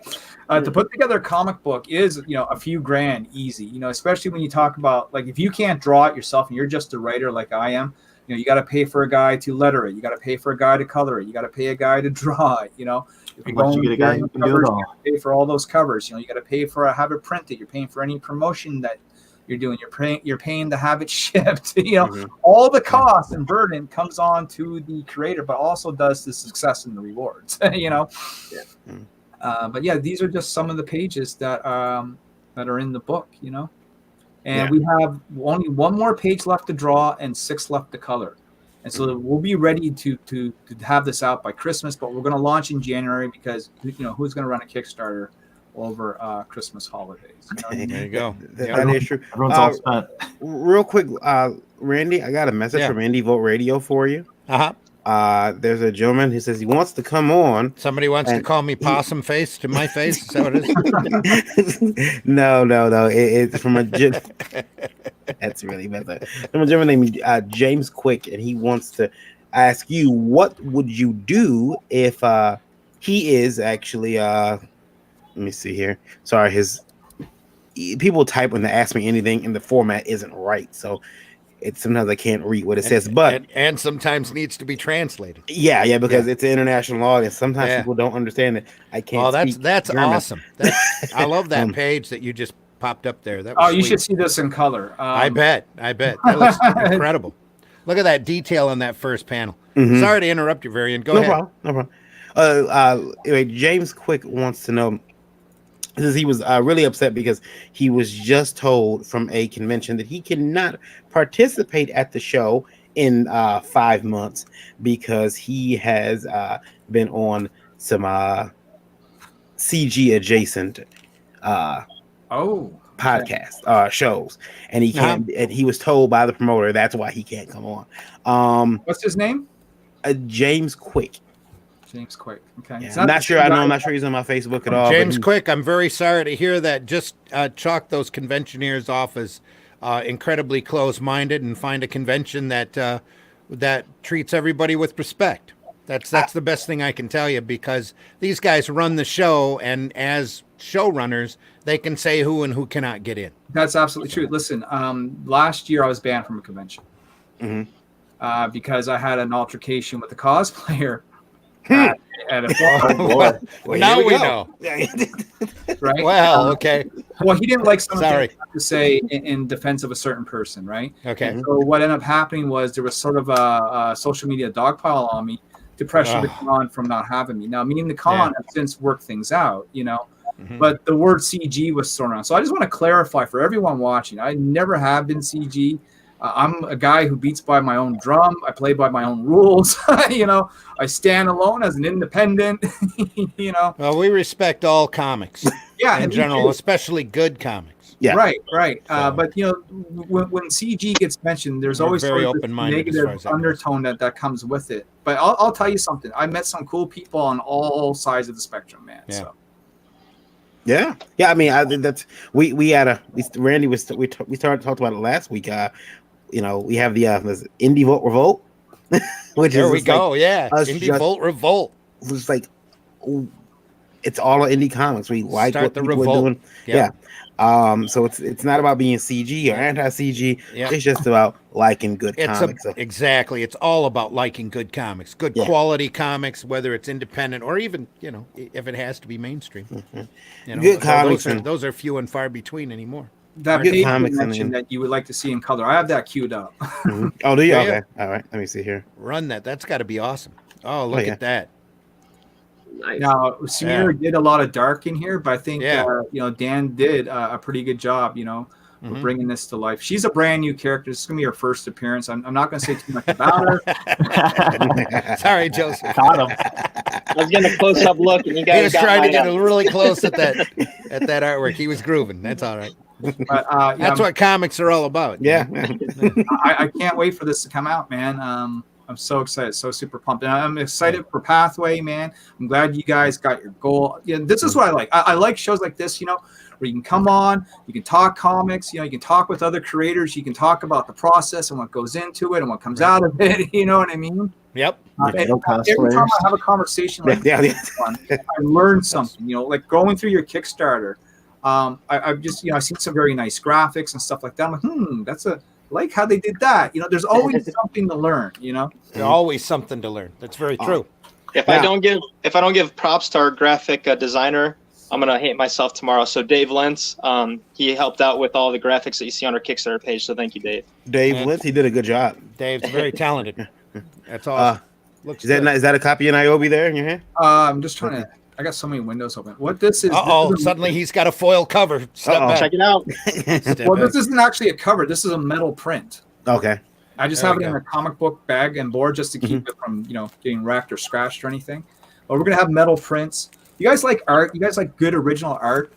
To put together a comic book is, a few grand easy, especially when you talk about, like, if you can't draw it yourself and you're just a writer like I am, you got to pay for a guy to letter it. You got to pay for a guy to color it. You got to pay a guy to draw it, If you're Once you going get a guy who can do it covers, all. you gotta pay for all those covers. You got to pay for have it printed. You're paying for any promotion that you're doing. You're paying to have it shipped. All the cost and burden comes on to the creator, but also does the success and the rewards. Yeah. But yeah, these are just some of the pages that are in the book. And we have only one more page left to draw and 6 left to color. And so we'll be ready to have this out by Christmas, but we're going to launch in January because who's going to run a Kickstarter over Christmas holidays? There you go. That is true. Everyone's all spent. Real quick, Randy, I got a message from Indie Vote Radio for you. There's a gentleman who says he wants to come on. Somebody wants to call me possum face to my face. Is that what it is? No. It's from a that's really messed up. From a gentleman named James Quick, and he wants to ask you, what would you do if he is actually let me see here. Sorry, people type when they ask me anything and the format isn't right, so sometimes I can't read what it says, but and sometimes needs to be translated. Yeah, because it's an international audience. Sometimes people don't understand it. I can't. Oh, that's German. awesome. I love that page that you just popped up there. That Oh, was you sweet. should see this in color. I bet. That looks incredible. Look at that detail on that first panel. Mhm. Sorry to interrupt you, Varian. Go ahead. No problem. Anyway, James Quick wants to know, because he was really upset because he was just told from a convention that he cannot participate at the show in 5 months because he has been on some CG adjacent podcast shows, and he can't. And he was told by the promoter that's why he can't come on. What's his name? James Quick. James Quick. Okay. Yeah, I'm not sure. I'm not sure he's on my Facebook at all. James Quick, I'm very sorry to hear that. Just chalk those conventioneers off as incredibly close-minded, and find a convention that treats everybody with respect. That's the best thing I can tell you, because these guys run the show, and as showrunners, they can say who and who cannot get in. That's absolutely true. Listen, last year I was banned from a convention because I had an altercation with a cosplayer. At a Now we know. Right? Well, okay. Well, he didn't like something Sorry. to say in defense of a certain person, right? Okay. So what ended up happening was there was sort of a social media dogpile on me to pressure the con from not having me. Now, me and the con have since worked things out, but the word CG was thrown around. So I just want to clarify for everyone watching, I never have been CG. I'm a guy who beats by my own drum. I play by my own rules. I stand alone as an independent. Well, we respect all comics. In me general, too. especially good comics. Yeah. Right. But when CG gets mentioned, there's We're always very sort of this open-minded as far negative as that goes. undertone that comes with it. But I'll tell you something. I met some cool people on all sides of the spectrum, man. Yeah. So. Yeah. I mean, I think that's we had Randy was we talked about it last week. We have the Indie Vote Revolt, which There is we just go. like Yeah, us Indie just- Volt Revolt. It's like it's all indie comics. We like Start what the people revolt. are doing. Yeah. So it's not about being CG or anti-CG. Yeah. It's just about liking good comics. Exactly. It's all about liking good comics, good quality comics, whether it's independent or even, if it has to be mainstream. Good comics. Those are few and far between anymore. That Good page you comics mentioned that you would like to see in color. I have that queued up. Oh, do you? Yeah. Okay. All right. Let me see here. Run that. That's got to be awesome. Oh, look yeah. at that. Nice. Now, Samir did a lot of dark in here, but I think Dan did a pretty good job. Of bringing this to life. She's a brand new character. This is gonna be her first appearance. I'm not gonna say too much about her. Sorry, Joseph. Got him. I was getting a close up look, and you He guys was got trying to mine get up. really close at that artwork. He was grooving. That's all right. But, That's what comics are all about. Yeah. I can't wait for this to come out, man. I'm so excited, so super pumped, and I'm excited for Pathway, man. I'm glad you guys got your goal. Yeah, this is what I like. I like shows like this, where you can come on, you can talk comics, you can talk with other creators, you can talk about the process and what goes into it and what comes out of it. You know what I mean? Yep. Every time I have a conversation like this one, I learn something. Like going through your Kickstarter, I've just I've seen some very nice graphics and stuff like that. I'm like, that's like how they did that. There's always something to learn. There's always something to learn. That's very true. If I don't give props to our graphic designer, I'm gonna hate myself tomorrow. So Dave Lentz, he helped out with all the graphics that you see on our Kickstarter page. So thank you, Dave. Dave Lentz, he did a good job. Dave's very talented. That's awesome. Is that a copy of Niobe there in your hand? I'm just trying to. I got so many windows open. What this is? Suddenly he's got a foil cover. Check it out. This isn't actually a cover. This is a metal print. Okay. I just have it in a comic book bag and board just to keep it from getting wrecked or scratched or anything. But we're gonna have metal prints. You guys like art? You guys like good original art?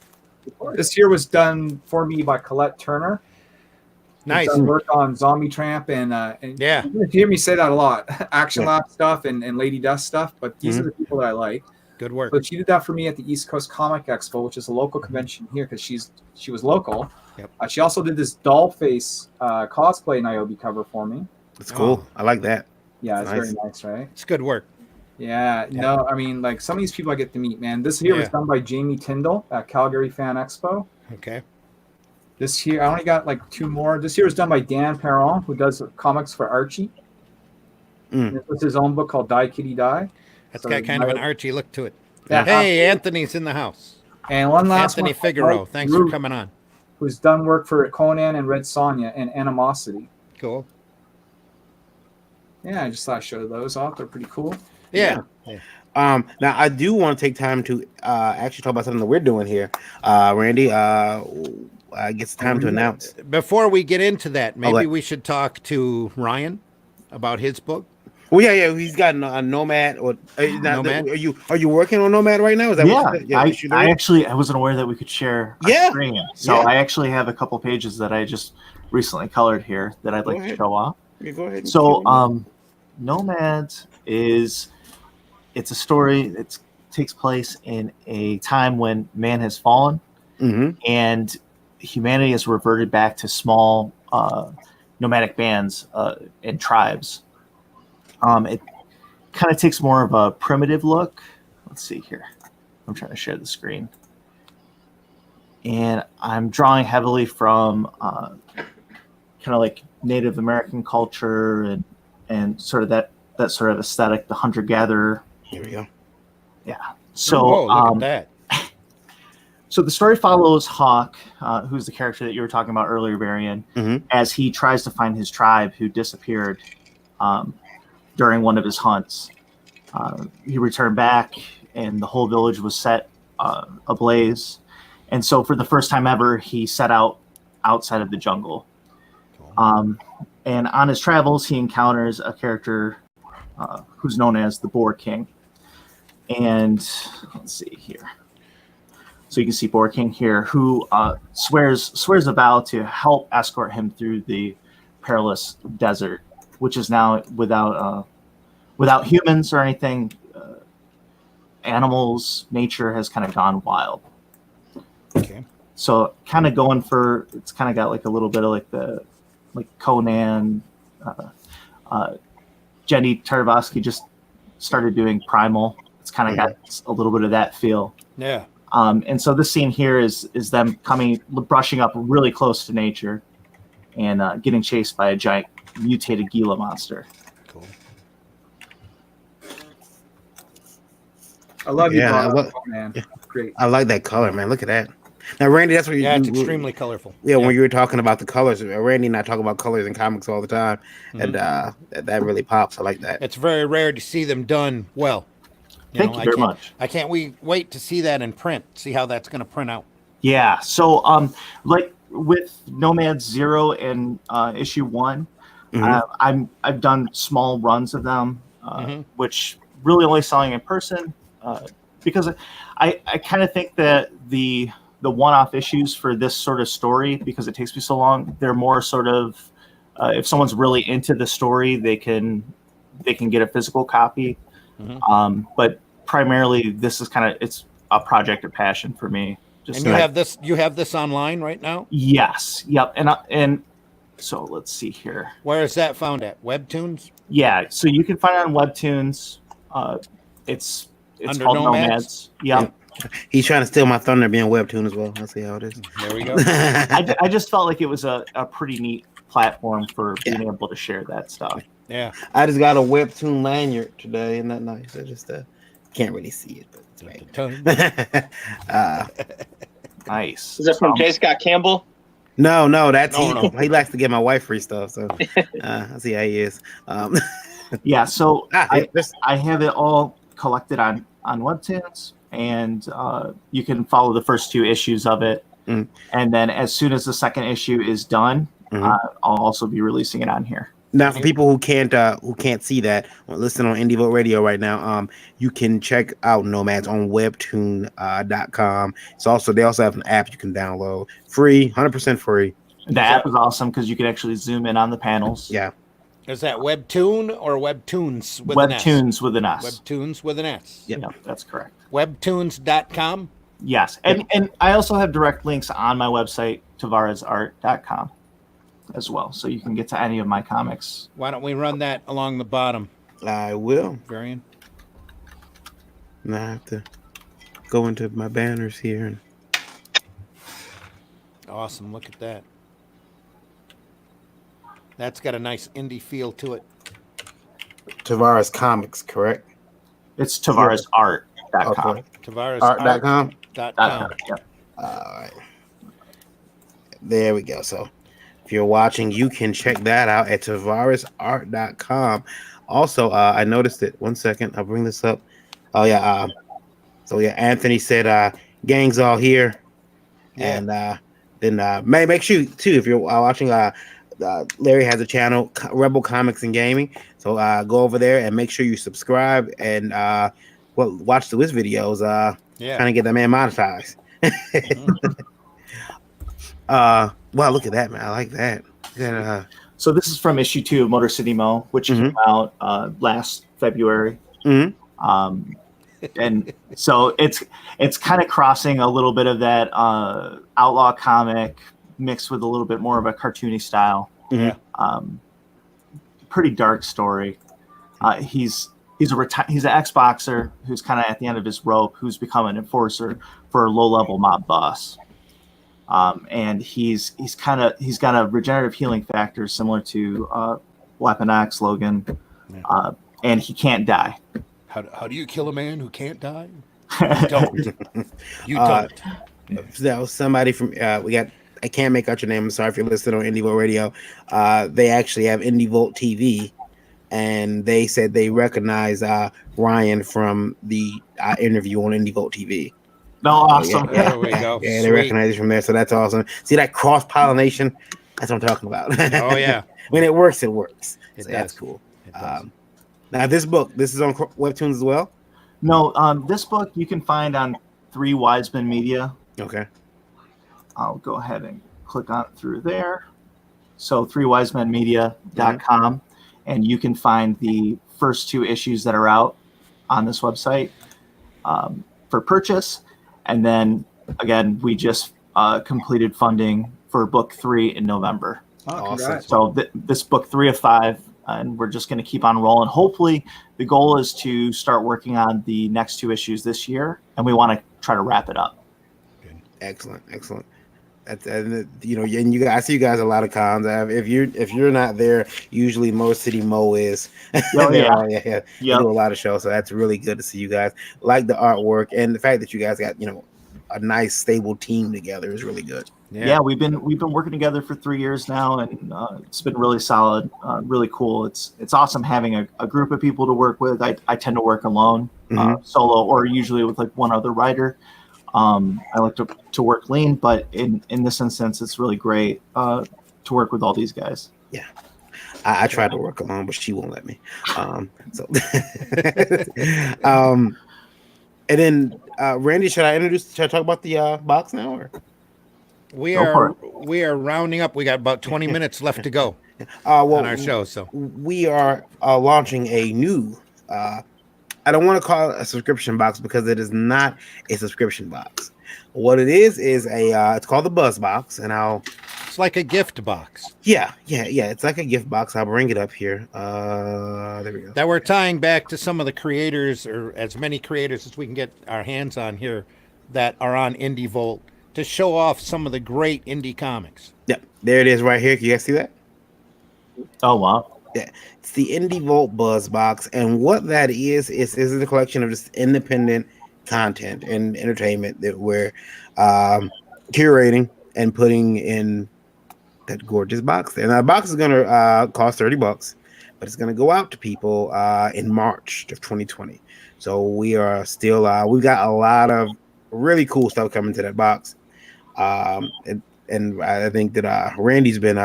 This here was done for me by Colette Turner. Nice. Done work on Zombie Tramp and yeah. You hear me say that a lot. Action Lab stuff and Lady Dust stuff. But these are the people that I like. Good work. But she did that for me at the East Coast Comic Expo, which is a local convention here because she was local. Yep. She also did this doll face cosplay Niobe cover for me. That's cool. I like that. Yeah, it's very nice, right? It's good work. Yeah, no, I mean, like some of these people I get to meet, man. This here was done by Jamie Tyndall at Calgary Fan Expo. Okay. This here, I only got like 2 more. This here was done by Dan Perron, who does comics for Archie. This was his own book called Die Kitty Die. That's got kind of an Archie look to it. Yeah. Hey, Anthony's in the house. And one last Anthony one, Figaro. Mike Thanks Root, for coming on. Who's done work for Conan and Red Sonja and Animosity. Cool. Yeah, I just thought I'd show those off. They're pretty cool. Yeah. Now I do want to take time to actually talk about something that we're doing here. Randy, I guess it's time to announce. Before we get into that, maybe we should talk to Ryan about his book. Well, yeah, he's got a Nomad. Or Nomad? Are you working on Nomad right now? Is that what I wasn't aware that we could share. Screen. So I actually have a couple pages that I just recently colored here that I'd like to show off. Yeah, go ahead. So, Nomads it's a story that takes place in a time when man has fallen and humanity has reverted back to small nomadic bands and tribes. It kind of takes more of a primitive look. Let's see here. I'm trying to share the screen. And I'm drawing heavily from kind of like Native American culture and sort of that sort of aesthetic, the hunter-gatherer. Here we go. Yeah. So look at that. So the story follows Hawk, who's the character that you were talking about earlier, Varian, as he tries to find his tribe who disappeared during one of his hunts. He returned back, and the whole village was set ablaze. And so for the first time ever, he set out outside of the jungle. And on his travels, he encounters a character who's known as the Boar King. And let's see here. So you can see Boar King here, who swears a vow to help escort him through the perilous desert, which is now without humans or anything. Animals, nature has kind of gone wild. Okay. So kind of going for, it's kind of got like a little bit of like Conan. Jenny Tartakovsky just started doing Primal. It's kind of got a little bit of that feel. Yeah. And so this scene here is them brushing up really close to nature and getting chased by a giant mutated Gila monster. Cool. I love you, man. Great. I like that color, man. Look at that. Now, Randy, that's what you. Yeah, it's extremely colorful. Yeah, when you were talking about the colors, Randy and I talk about colors in comics all the time, and that really pops. I like that. It's very rare to see them done well. Thank you very much. I can't wait to see that in print. See how that's going to print out. Yeah. So, like with Nomads 0 and issue 1, I've done small runs of them, which really only selling in person, because I kind of think that the one-off issues for this sort of story, because it takes me so long, they're more sort of if someone's really into the story, they can get a physical copy. But primarily, this is it's a project of passion for me. And you have this online right now? Yes. Yep. And So let's see here. Where is that found at? Webtoons? Yeah, so you can find it on Webtoons. It's Under called Nomads? Nomads. Yep. He's trying to steal my thunder being Webtoon as well. I'll see how it is. There we go. I just felt like it was a pretty neat platform for being able to share that stuff. Yeah. I just got a Webtoon lanyard today. Isn't that nice? I just can't really see it, but it's right. Nice. Is it from J. Scott Campbell? No, that's No. he likes to get my wife free stuff. So I see how he is. Yeah, so I have it all collected on Webtoons, and you can follow the first 2 issues of it. Mm. And then as soon as the second issue is done, I'll also be releasing it on here. Now, for people who can't see that or listen on Indie Vote Radio right now, you can check out Nomads on webtoon.com. They also have an app you can download, free, 100% free. The app is awesome because you can actually zoom in on the panels. Yeah. Is that Webtoon or Webtoons with Webtoons with an S? Webtoons with an S. Yeah, that's correct. Webtoons.com? Yes. And I also have direct links on my website, tavarasart.com as well. So you can get to any of my comics. Why don't we run that along the bottom? I will. Varian. Now I have to go into my banners here. And Awesome. Look at that. That's got a nice indie feel to it. Tavares Comics, correct? It's tavarasart.com. Okay. TavaresArt.com. Yep. All right. There we go. So if you're watching, you can check that out at tavarasart.com. Also, I noticed it. 1 second. I'll bring this up. Oh, yeah. Anthony said gang's all here. Yeah. And then make sure, too, if you're watching, Larry has a channel, Rebel Comics and Gaming. So go over there and make sure you subscribe and watch his videos. Trying to get that man monetized. Wow, look at that, man. I like that. So this is from issue 2 of Motor City Mo, which came out last February. Mm-hmm. And so it's kind of crossing a little bit of that outlaw comic mixed with a little bit more of a cartoony style. Mm-hmm. Pretty dark story. He's an ex-boxer who's kind of at the end of his rope, who's become an enforcer for a low-level mob boss. And he's got a regenerative healing factor similar to Weapon X, Logan, and he can't die. How do you kill a man who can't die? You don't. You don't. That was somebody from we got. I can't make out your name. I'm sorry if you're listening on Indie Vote Radio. They actually have Indie Vote TV, and they said they recognize Ryan from the interview on Indie Vote TV. No, awesome. There we go. Yeah, they recognize it from there, so that's awesome. See that cross pollination? That's what I'm talking about. Oh yeah. When it works, it works. It So does. that's cool. It does. Now this is on Webtoons as well. No, this book you can find on 3 Wiseman Media. Okay. I'll go ahead and click on it through there. So 3wisemenmedia.com, and you can find the first 2 issues that are out on this website for purchase. And then again, we just completed funding for book 3 in November. Awesome. So this book 3 of 5, and we're just going to keep on rolling. Hopefully, the goal is to start working on the next 2 issues this year, and we want to try to wrap it up. Excellent. And you guys, I see you guys at a lot of cons. If you're not there, usually Motor City Mo is. Oh, yeah. You do a lot of shows, so that's really good to see you guys. Like the artwork and the fact that you guys got a nice stable team together is really good. Yeah, we've been working together for 3 years now, and it's been really solid, really cool. It's awesome having a group of people to work with. I tend to work alone, solo, or usually with like one other writer. I like to work lean, but in this instance, it's really great to work with all these guys. Yeah, I tried to work alone, but she won't let me. And then Randy, should I talk about the box now, or? We are rounding up. We got about 20 minutes left to go on our show. So we are launching a new. I don't want to call it a subscription box because it is not a subscription box. What it is a it's called the Buzz Box, and I'll It's like a gift box. Yeah. It's like a gift box. I'll bring it up here. There we go. That we're tying back to some of the creators, or as many creators as we can get our hands on here, that are on Indie Vault to show off some of the great indie comics. Yep, there it is right here. Can you guys see that? Oh wow. Yeah, it's the Indie Vault Buzz Box, and what that is a collection of just independent content and entertainment that we're curating and putting in that gorgeous box. And that box is gonna cost $30, but it's gonna go out to people in March of 2020. So we are still we've got a lot of really cool stuff coming to that box, and I think that Randy's been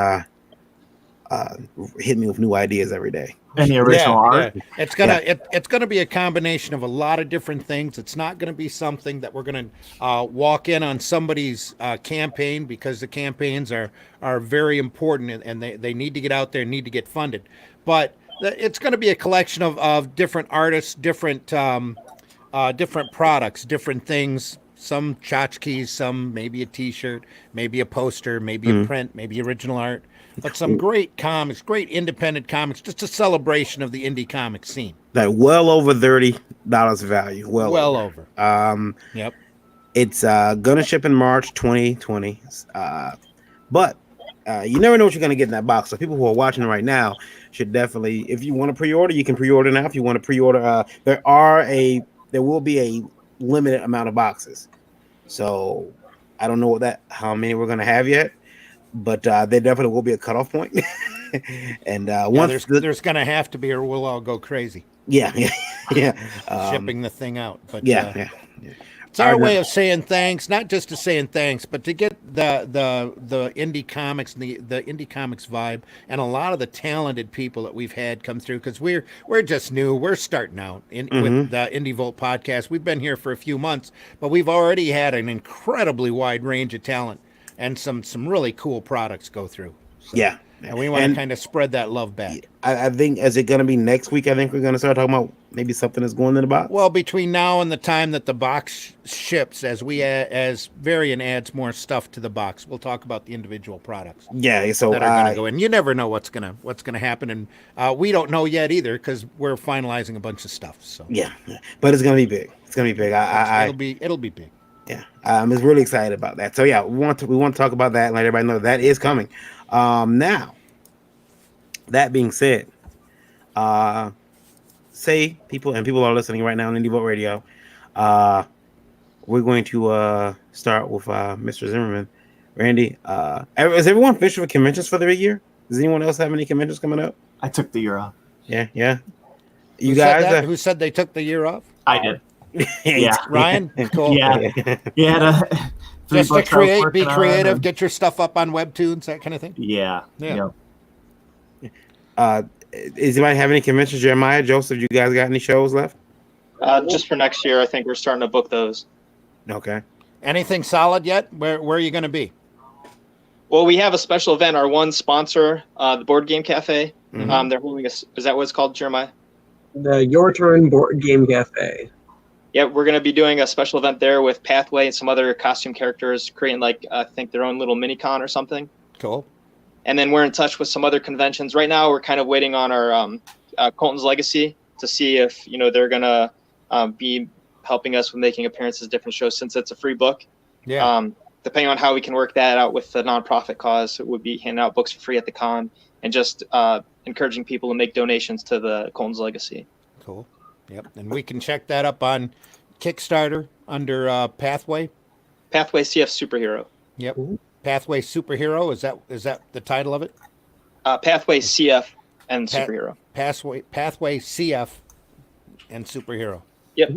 hitting me with new ideas every day. Any original art? Yeah. It's gonna be a combination of a lot of different things. It's not gonna be something that we're gonna walk in on somebody's campaign, because the campaigns are very important, and they need to get out there and need to get funded. But it's gonna be a collection of different artists, different products, different things. Some tchotchkes, some maybe a T-shirt, maybe a poster, maybe a print, maybe original art. But some great comics, great independent comics, just a celebration of the indie comic scene. Like well over $30 value. Well over. Yep. It's gonna ship in March 2020. But you never know what you're gonna get in that box. So people who are watching right now should definitely, if you want to pre-order, you can pre-order now. If you want to pre-order, there will be a limited amount of boxes. So I don't know how many we're gonna have yet. But there definitely will be a cutoff point, and once there's going to have to be, or we'll all go crazy. Yeah. Shipping the thing out, but yeah. It's our way of saying thanks, not just to saying thanks, but to get the indie comics, the indie comics vibe, and a lot of the talented people that we've had come through, because we're just new, we're starting out with the Indie Vault podcast. We've been here for a few months, but we've already had an incredibly wide range of talent and some really cool products go through. So, yeah. And we want to kind of spread that love back. I think, is it going to be next week? I think we're going to start talking about maybe something that's going in the box. Well, between now and the time that the box ships, as Varian adds more stuff to the box, we'll talk about the individual products. Yeah, so that are going to go in. You never know what's gonna happen, and we don't know yet either, because we're finalizing a bunch of stuff. So yeah, but it's going to be big. It's going to be big. It'll be big. Yeah, I'm just really excited about that. So yeah, we want to talk about that and let everybody know that is coming. Now, that being said, say people are listening right now on Indie Vault Radio. We're going to start with Mr. Zimmerman. Randy, is everyone finished with conventions for the year? Does anyone else have any conventions coming up? I took the year off. Yeah. You guys, who said they took the year off? I did. Yeah, Ryan. Cool. Yeah. Just to be creative, get your stuff up on Webtoons, that kind of thing. Yeah. Does anybody have any conventions? Jeremiah, Joseph, you guys got any shows left? Just for next year, I think we're starting to book those. Okay. Anything solid yet? Where are you going to be? Well, we have a special event. Our one sponsor, the Board Game Cafe. Mm-hmm. They're holding is that what it's called, Jeremiah? The Your Turn Board Game Cafe. Yeah, we're going to be doing a special event there with Pathway and some other costume characters, creating I think their own little mini con or something. Cool. And then we're in touch with some other conventions. Right now, we're kind of waiting on our Colton's Legacy to see if they're going to be helping us with making appearances at different shows, since it's a free book. Yeah. Depending on how we can work that out with the nonprofit cause, it would be handing out books for free at the con and just encouraging people to make donations to the Colton's Legacy. Cool. Yep. And we can check that up on Kickstarter under Pathway. Pathway CF Superhero. Yep. Pathway Superhero, is that the title of it? Pathway CF and Superhero. Pathway CF and Superhero. Yep.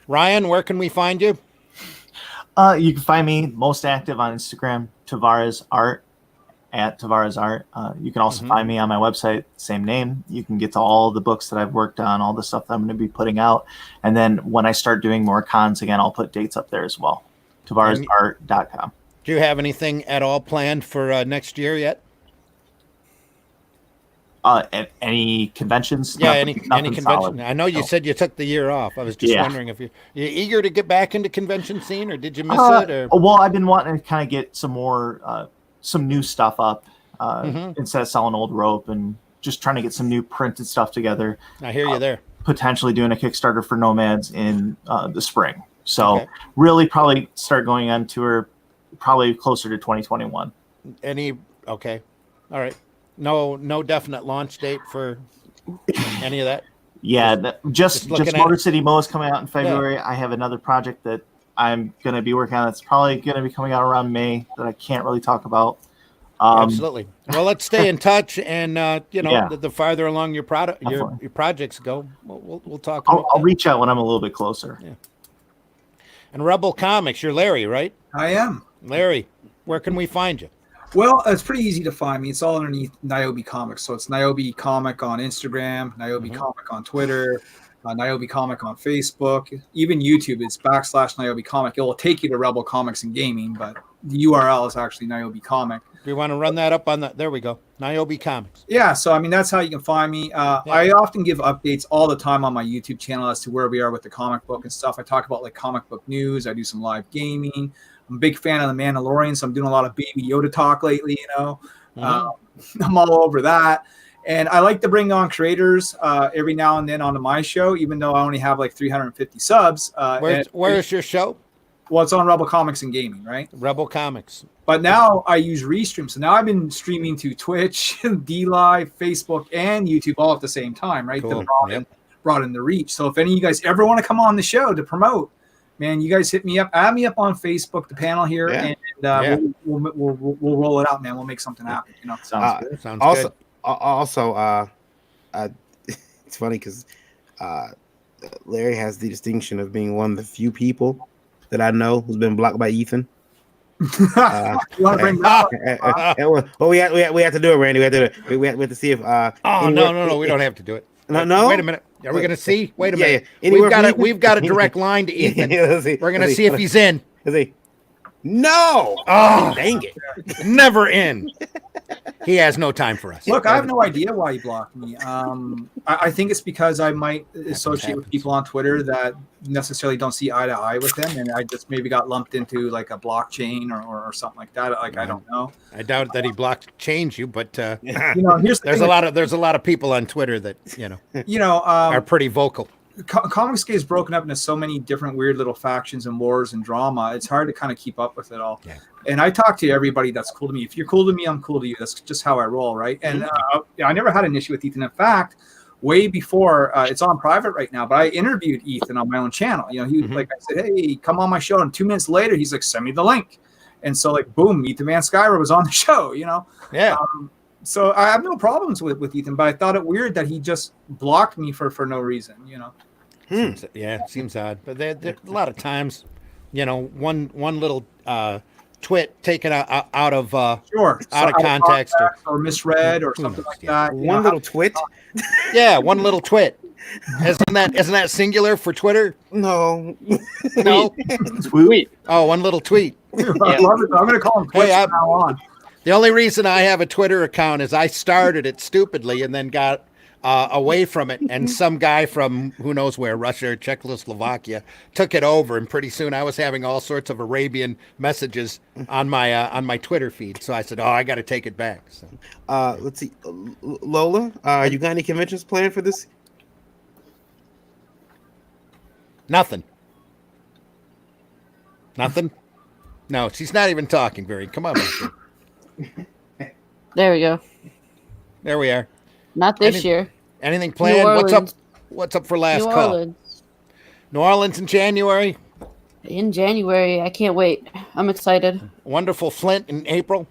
Ryan, where can we find you? You can find me most active on Instagram, Tavares Art, at Tavares Art. You can also find me on my website, same name. You can get to all the books that I've worked on, all the stuff that I'm going to be putting out. And then when I start doing more cons again, I'll put dates up there as well. TavaresArt.com. Do you have anything at all planned for next year yet? Any conventions? Yeah, any convention. Solid. I know you said you took the year off. I was just wondering if you're eager to get back into convention scene, or did you miss it? Or well, I've been wanting to kind of get some more some new stuff up instead of selling old rope, and just trying to get some new printed stuff together. I hear you there. Potentially doing a Kickstarter for Nomads in the spring. So really probably start going on tour probably closer to 2021. Okay. All right. No definite launch date for any of that? Yeah, just Motor City Mo is coming out in February. I have another project that I'm going to be working on that's probably going to be coming out around May that I can't really talk about. Absolutely. Well, let's stay in touch, and the farther along your projects go, we'll talk. I'll reach out when I'm a little bit closer. Yeah. And Rebel Comics, you're Larry, right? I am. Larry, where can we find you? Well, it's pretty easy to find me. It's all underneath Niobe Comics. So it's Niobe Comic on Instagram, Niobe Comic on Twitter, Niobe Comic on Facebook, even YouTube. It's /Niobe Comic. It will take you to Rebel Comics and Gaming, but the URL is actually Niobe Comic. Do you want to run that up on the? There we go. Niobe Comics. Yeah, so I mean that's how you can find me. I often give updates all the time on my YouTube channel as to where we are with the comic book and stuff. I talk about like comic book news. I do some live gaming. I'm a big fan of the Mandalorian, so I'm doing a lot of Baby Yoda talk lately. I'm all over that. And I like to bring on creators every now and then onto my show, even though I only have like 350 subs. Where's your show? Well, it's on Rebel Comics and Gaming, right? Rebel Comics. But now I use Restream. So now I've been streaming to Twitch, D-Live, Facebook, and YouTube all at the same time, right? Cool. To broaden the reach. So if any of you guys ever want to come on the show to promote, man, you guys hit me up. Add me up on Facebook, the panel here, and we'll roll it out, man. We'll make something happen. Sounds good. Sounds also, good. Also, it's funny because Larry has the distinction of being one of the few people that I know who's been blocked by Ethan. You want to bring that up? Well, we have to do it, Randy. We have to see if. No, we don't have to do it. No. Wait a minute. Are we going to see? Wait a minute. Yeah. We've got a direct line to Ethan. We're going to see if he's in. Is he? No. Oh, dang it! Never in. He has no time for us. Look, I have no idea why he blocked me. I think it's because I might associate with people on Twitter that necessarily don't see eye to eye with him, and I just maybe got lumped into like a blockchain or something like that. Like I don't know. I doubt that he change you, but here's there's a lot of people on Twitter that are pretty vocal. Comics is broken up into so many different weird little factions and wars and drama. It's hard to kind of keep up with it all. Yeah. And I talk to everybody that's cool to me. If you're cool to me, I'm cool to you. That's just how I roll, right? And I never had an issue with Ethan. In fact, way before it's on private right now, but I interviewed Ethan on my own channel. He like I said, hey, come on my show. And 2 minutes later, he's like, send me the link. And so like, boom, Meet the Man Skyra was on the show. Yeah. So I have no problems with Ethan, but I thought it weird that he just blocked me for no reason, Seems odd. But there a lot of times, one little twit taken out of context or misread or something like that. One little twit. Yeah, one little twit. Isn't that singular for Twitter? No. Tweet. Oh, one little tweet. I love it. I'm going to call him twits from now on. The only reason I have a Twitter account is I started it stupidly and then got away from it, and some guy from who knows where, Russia or Czechoslovakia, took it over, and pretty soon I was having all sorts of Arabian messages on my Twitter feed. So I said, I got to take it back. So. Let's see, Lola, you got any conventions planned for this? Nothing. No, she's not even talking. Come on, There we go. There we are. Not this year. Anything planned? What's up for last call? New Orleans in January. In January, I can't wait. I'm excited. Wonderful Flint in April.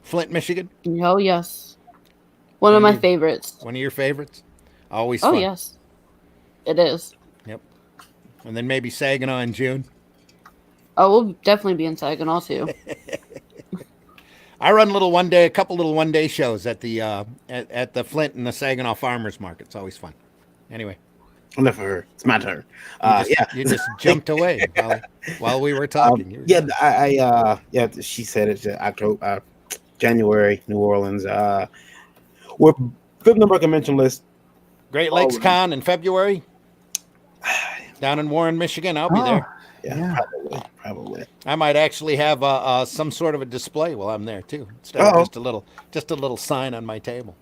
Flint, Michigan. Oh yes, one of my favorites. One of your favorites. Always. Oh fun. Yes, it is. Yep. And then maybe Saginaw in June. Oh, we'll definitely be in Saginaw too. I run a couple little one-day shows at the at the Flint and the Saginaw Farmers Market. It's always fun. Anyway, enough for her. It's my turn. You just jumped away while we were talking. She said it's October, January, New Orleans. We're fifth number convention list. Great Lakes Con in February. Down in Warren, Michigan. I'll be there. Yeah, probably. I might actually have some sort of a display while I'm there too, instead Uh-oh. of just a little sign on my table.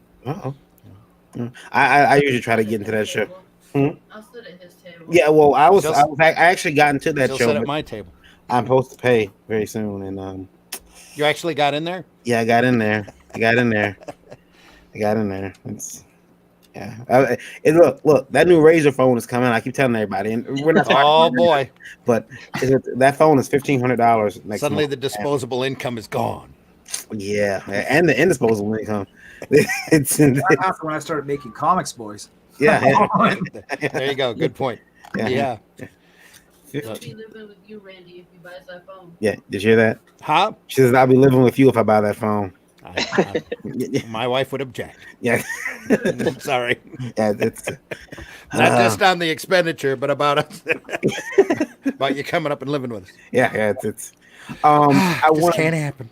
I usually try to get into that show. I'll sit at his table. Yeah, well, She'll- I actually got into that She'll show. sit at but my table. I'm supposed to pay very soon, and You actually got in there? yeah, I got in there. It's and look, that new Razor phone is coming. I keep telling everybody, and we're not. Oh boy! But that phone is $1,500 next Suddenly, month. the disposable income is gone. Yeah, and the indisposable income. It's That happened when I started making comics, boys. yeah. There you go. Good point. Yeah. I'll be living with you, Randy, if you buy that phone. Yeah, did you hear that? Huh? She says I'll be living with you if I buy that phone. My wife would object. Yeah. Sorry. Yeah, it's Not just on the expenditure, but about you coming up and living with us. Yeah, it's I Just can't happen.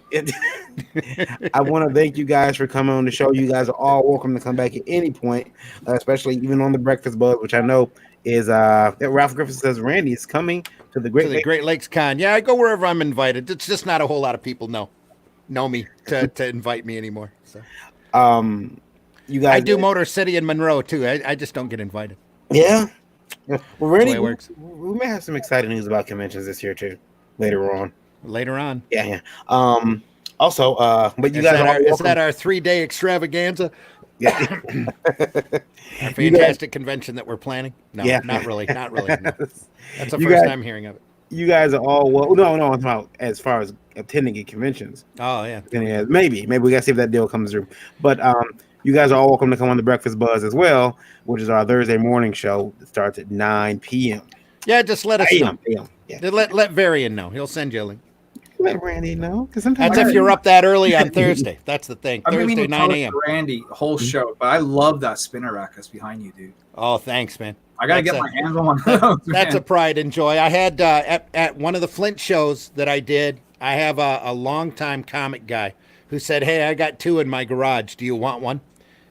I want to thank you guys for coming on the show. You guys are all welcome to come back at any point, especially even on the Breakfast Buzz, which I know is Ralph Griffin says Randy is coming to the Great Lakes Con. Yeah, I go wherever I'm invited. It's just not a whole lot of people know me to invite me anymore. So you guys I do Motor City in Monroe too. I just don't get invited. Yeah. Well, Randy, it works. we may have some exciting news about conventions this year too. Later on. Yeah. Also, but you Is guys that are is that our 3-day extravaganza? Yeah. Our fantastic convention that we're planning? No, Yeah. not really. No. That's the You first guys- time hearing of it. You guys are all no. I'm talking about as far as attending at conventions. Oh yeah. Maybe we gotta see if that deal comes through. But you guys are all welcome to come on the Breakfast Buzz as well, which is our Thursday morning show that starts at 9 p.m. Yeah, just let us know. Yeah. Let Varian know. He'll send you a link. Let Randy know, because sometimes That's if you're up that early on Thursday. That's the thing. I've been Thursday, meaning to 9 tell a.m. Randy the whole show, but I love that spinner rack that's behind you, dude. Oh, thanks, man. I gotta get my hands on one of those. That's man. a pride and joy. I had at one of the Flint shows that I did, I have a longtime comic guy who said, "Hey, I got 2 in my garage. Do you want one?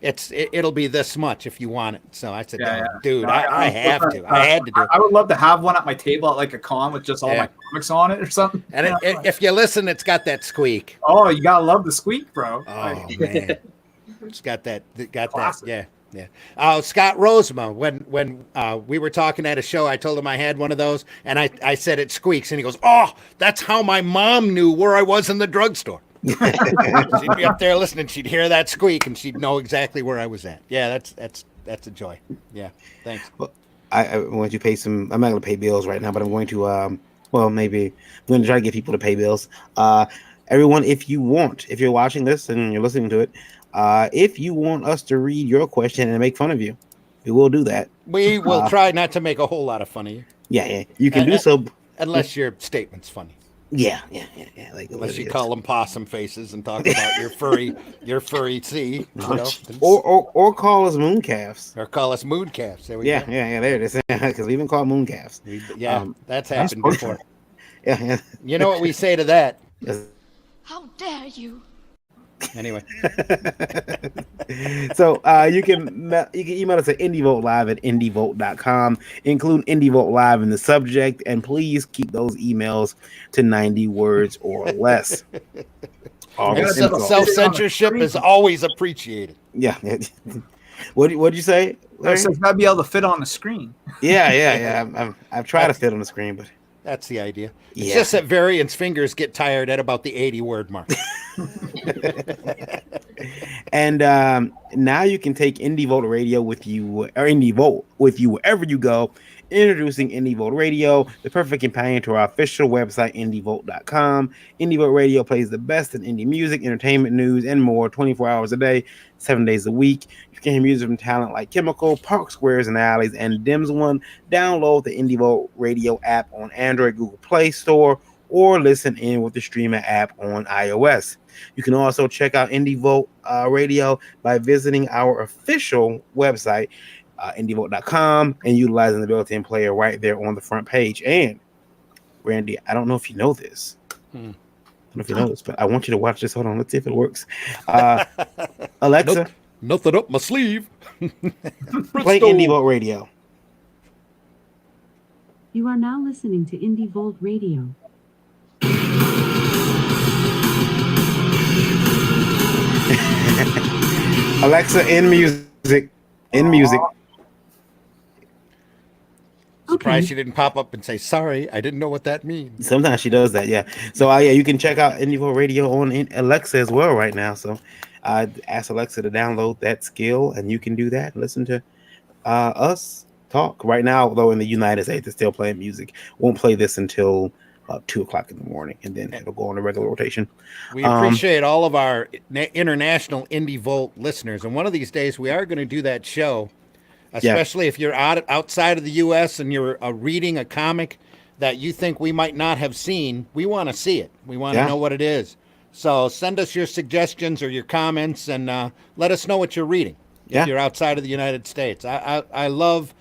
It'll be this much if you want it." So I said, "Dude, I have to. I had to do it." I would love to have one at my table at like a con with just all my comics on it or something. And if you listen, it's got that squeak. Oh, you gotta love the squeak, bro. Oh man, it's got that. Yeah. Scott Rosema, when we were talking at a show, I told him I had one of those, and I said it squeaks, and he goes, "Oh, that's how my mom knew where I was in the drugstore." She'd be up there listening, she'd hear that squeak, and she'd know exactly where I was at. Yeah, that's a joy. Yeah, thanks. Well, I want to pay some. I'm not going to pay bills right now, but I'm going to. Well, maybe I'm going to try to get people to pay bills. Everyone, if you're watching this and you're listening to it, if you want us to read your question and make fun of you, we will do that. We will try not to make a whole lot of fun of you. Yeah. You can do so. Unless your statement's funny. Yeah. Like, unless you call them possum faces and talk about your furry C, or call us mooncalves. Or call us mooncalves. There we go. Yeah, there it is. Because we even call mooncalves. That's happened before. Yeah. You know what we say to that? How dare you? Anyway. So you can email us at indievote@indievote.com. Include IndieVote Live in the subject, and please keep those emails to 90 words or less. Self-censorship is always appreciated. Yeah. What'd you say, Larry? It says gotta be able to fit on the screen. Yeah. I've tried to fit on the screen, but that's the idea. It's just that Varian's fingers get tired at about the 80-word mark. And now you can take Indie Vote Radio with you, or Indie Vote with you wherever you go. Introducing Indie Vote Radio, the perfect companion to our official website, indievote.com. Indie Vote Radio plays the best in indie music, entertainment, news, and more 24 hours a day, 7 days a week. You can hear music from talent like Chemical, Park Squares and Alleys, and Dims One. Download the Indie Vote Radio app on Android, Google Play Store, or listen in with the streaming app on iOS. You can also check out Indie Vote Radio by visiting our official website, indievote.com, and utilizing the built-in player right there on the front page. And Randy, I don't know if you know this. I don't know if you know this, but I want you to watch this. Hold on, let's see if it works. Alexa, nothing up my sleeve. Play Indie Vote Radio. You are now listening to Indie Volt Radio. Alexa, in music. In music. Surprised she didn't pop up and say, sorry, I didn't know what that means. Sometimes she does that, yeah. So yeah, you can check out Indie Radio on Alexa as well right now. So ask Alexa to download that skill, and you can do that. Listen to us talk right now. Though in the United States, it's still playing music. Won't play this until 2:00 in the morning, and then it'll go on a regular rotation. We appreciate all of our international Indie Volt listeners, and one of these days we are going to do that show. Especially if you're outside of the U.S. and you're reading a comic that you think we might not have seen, we want to see it. We want to know what it is. So send us your suggestions or your comments, and let us know what you're reading if you're outside of the United States. I love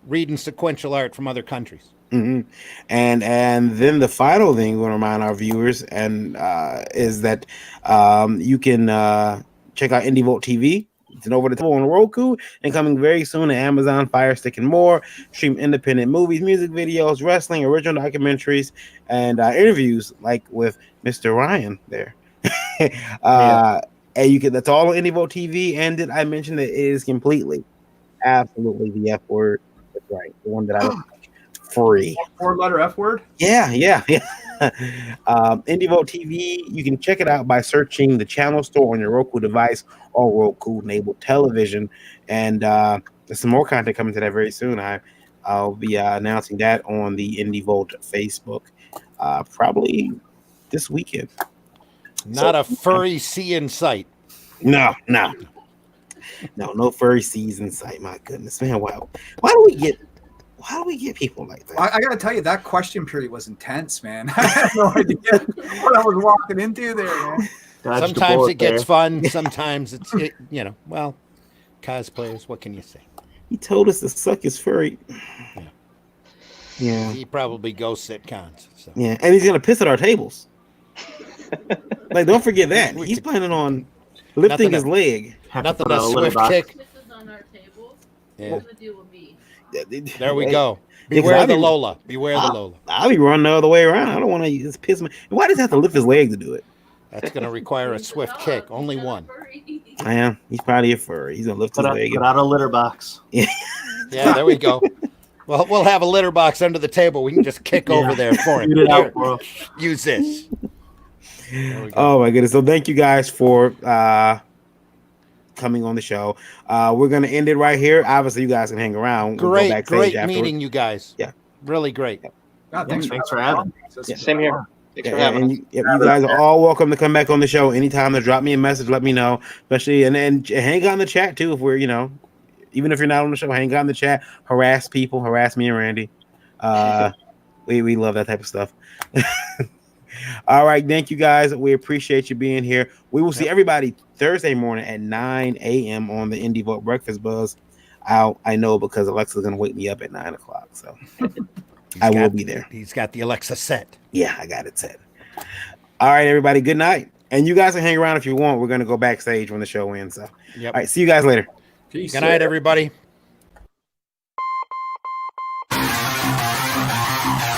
reading sequential art from other countries. Mm-hmm. And then the final thing we want to remind our viewers is that you can check out Indie Volt TV. It's an over the top on Roku and coming very soon to Amazon, Fire Stick, and more. Stream independent movies, music videos, wrestling, original documentaries, and interviews like with Mr. Ryan there. And you can, that's all on Indie Volt TV. And did I mention that it is completely, absolutely the F word? That's right, the one that I don't like. Free. 4-letter F word? Yeah. Indie Volt TV, you can check it out by searching the channel store on your Roku device or Roku enabled television. And there's some more content coming to that very soon. I'll be announcing that on the Indie Volt Facebook probably this weekend. Not a furry sea in sight. No furry seas in sight. My goodness, man. Wow. Why do we get people like that? I got to tell you, that question period was intense, man. I had no idea what I was walking into there, man. Sometimes it gets fun. Sometimes it's, well, cosplayers, what can you say? He told us to suck his furry. Yeah. He probably ghosts at cons. So. Yeah, and he's going to piss at our tables. Like, don't forget that. He's planning on lifting his leg. Nothing a swift kick. Yeah. There we go. Beware the Lola. Beware the Lola. I'll be running the other way around. I don't want to just piss my. Why does he have to lift his leg to do it? That's going to require a swift kick. Only one. I am. He's probably a furry. He's going to lift his leg. Put out a litter box. Yeah. Yeah, there we go. Well, we'll have a litter box under the table. We can just kick over there for him. Use this. Oh my goodness! So thank you guys for coming on the show. We're gonna end it right here. Obviously, you guys can hang around. Great meeting you guys. Yeah, really great. Thanks for having me. Yeah, same here. Thanks for having us. You guys are all welcome to come back on the show anytime. To drop me a message, let me know. Especially and hang out in the chat too. If we're even if you're not on the show, hang out in the chat. Harass people. Harass me and Randy. We love that type of stuff. All right, thank you guys. We appreciate you being here. We will see everybody Thursday morning at 9 a.m. on the Indie Volt Breakfast Buzz. I know because Alexa's gonna wake me up at 9 o'clock, so I will be there. He's got the Alexa set. Yeah, I got it set. All right, everybody. Good night, and you guys can hang around if you want. We're gonna go backstage when the show ends. So, yep. All right, see you guys later. Peace. Good night, everybody.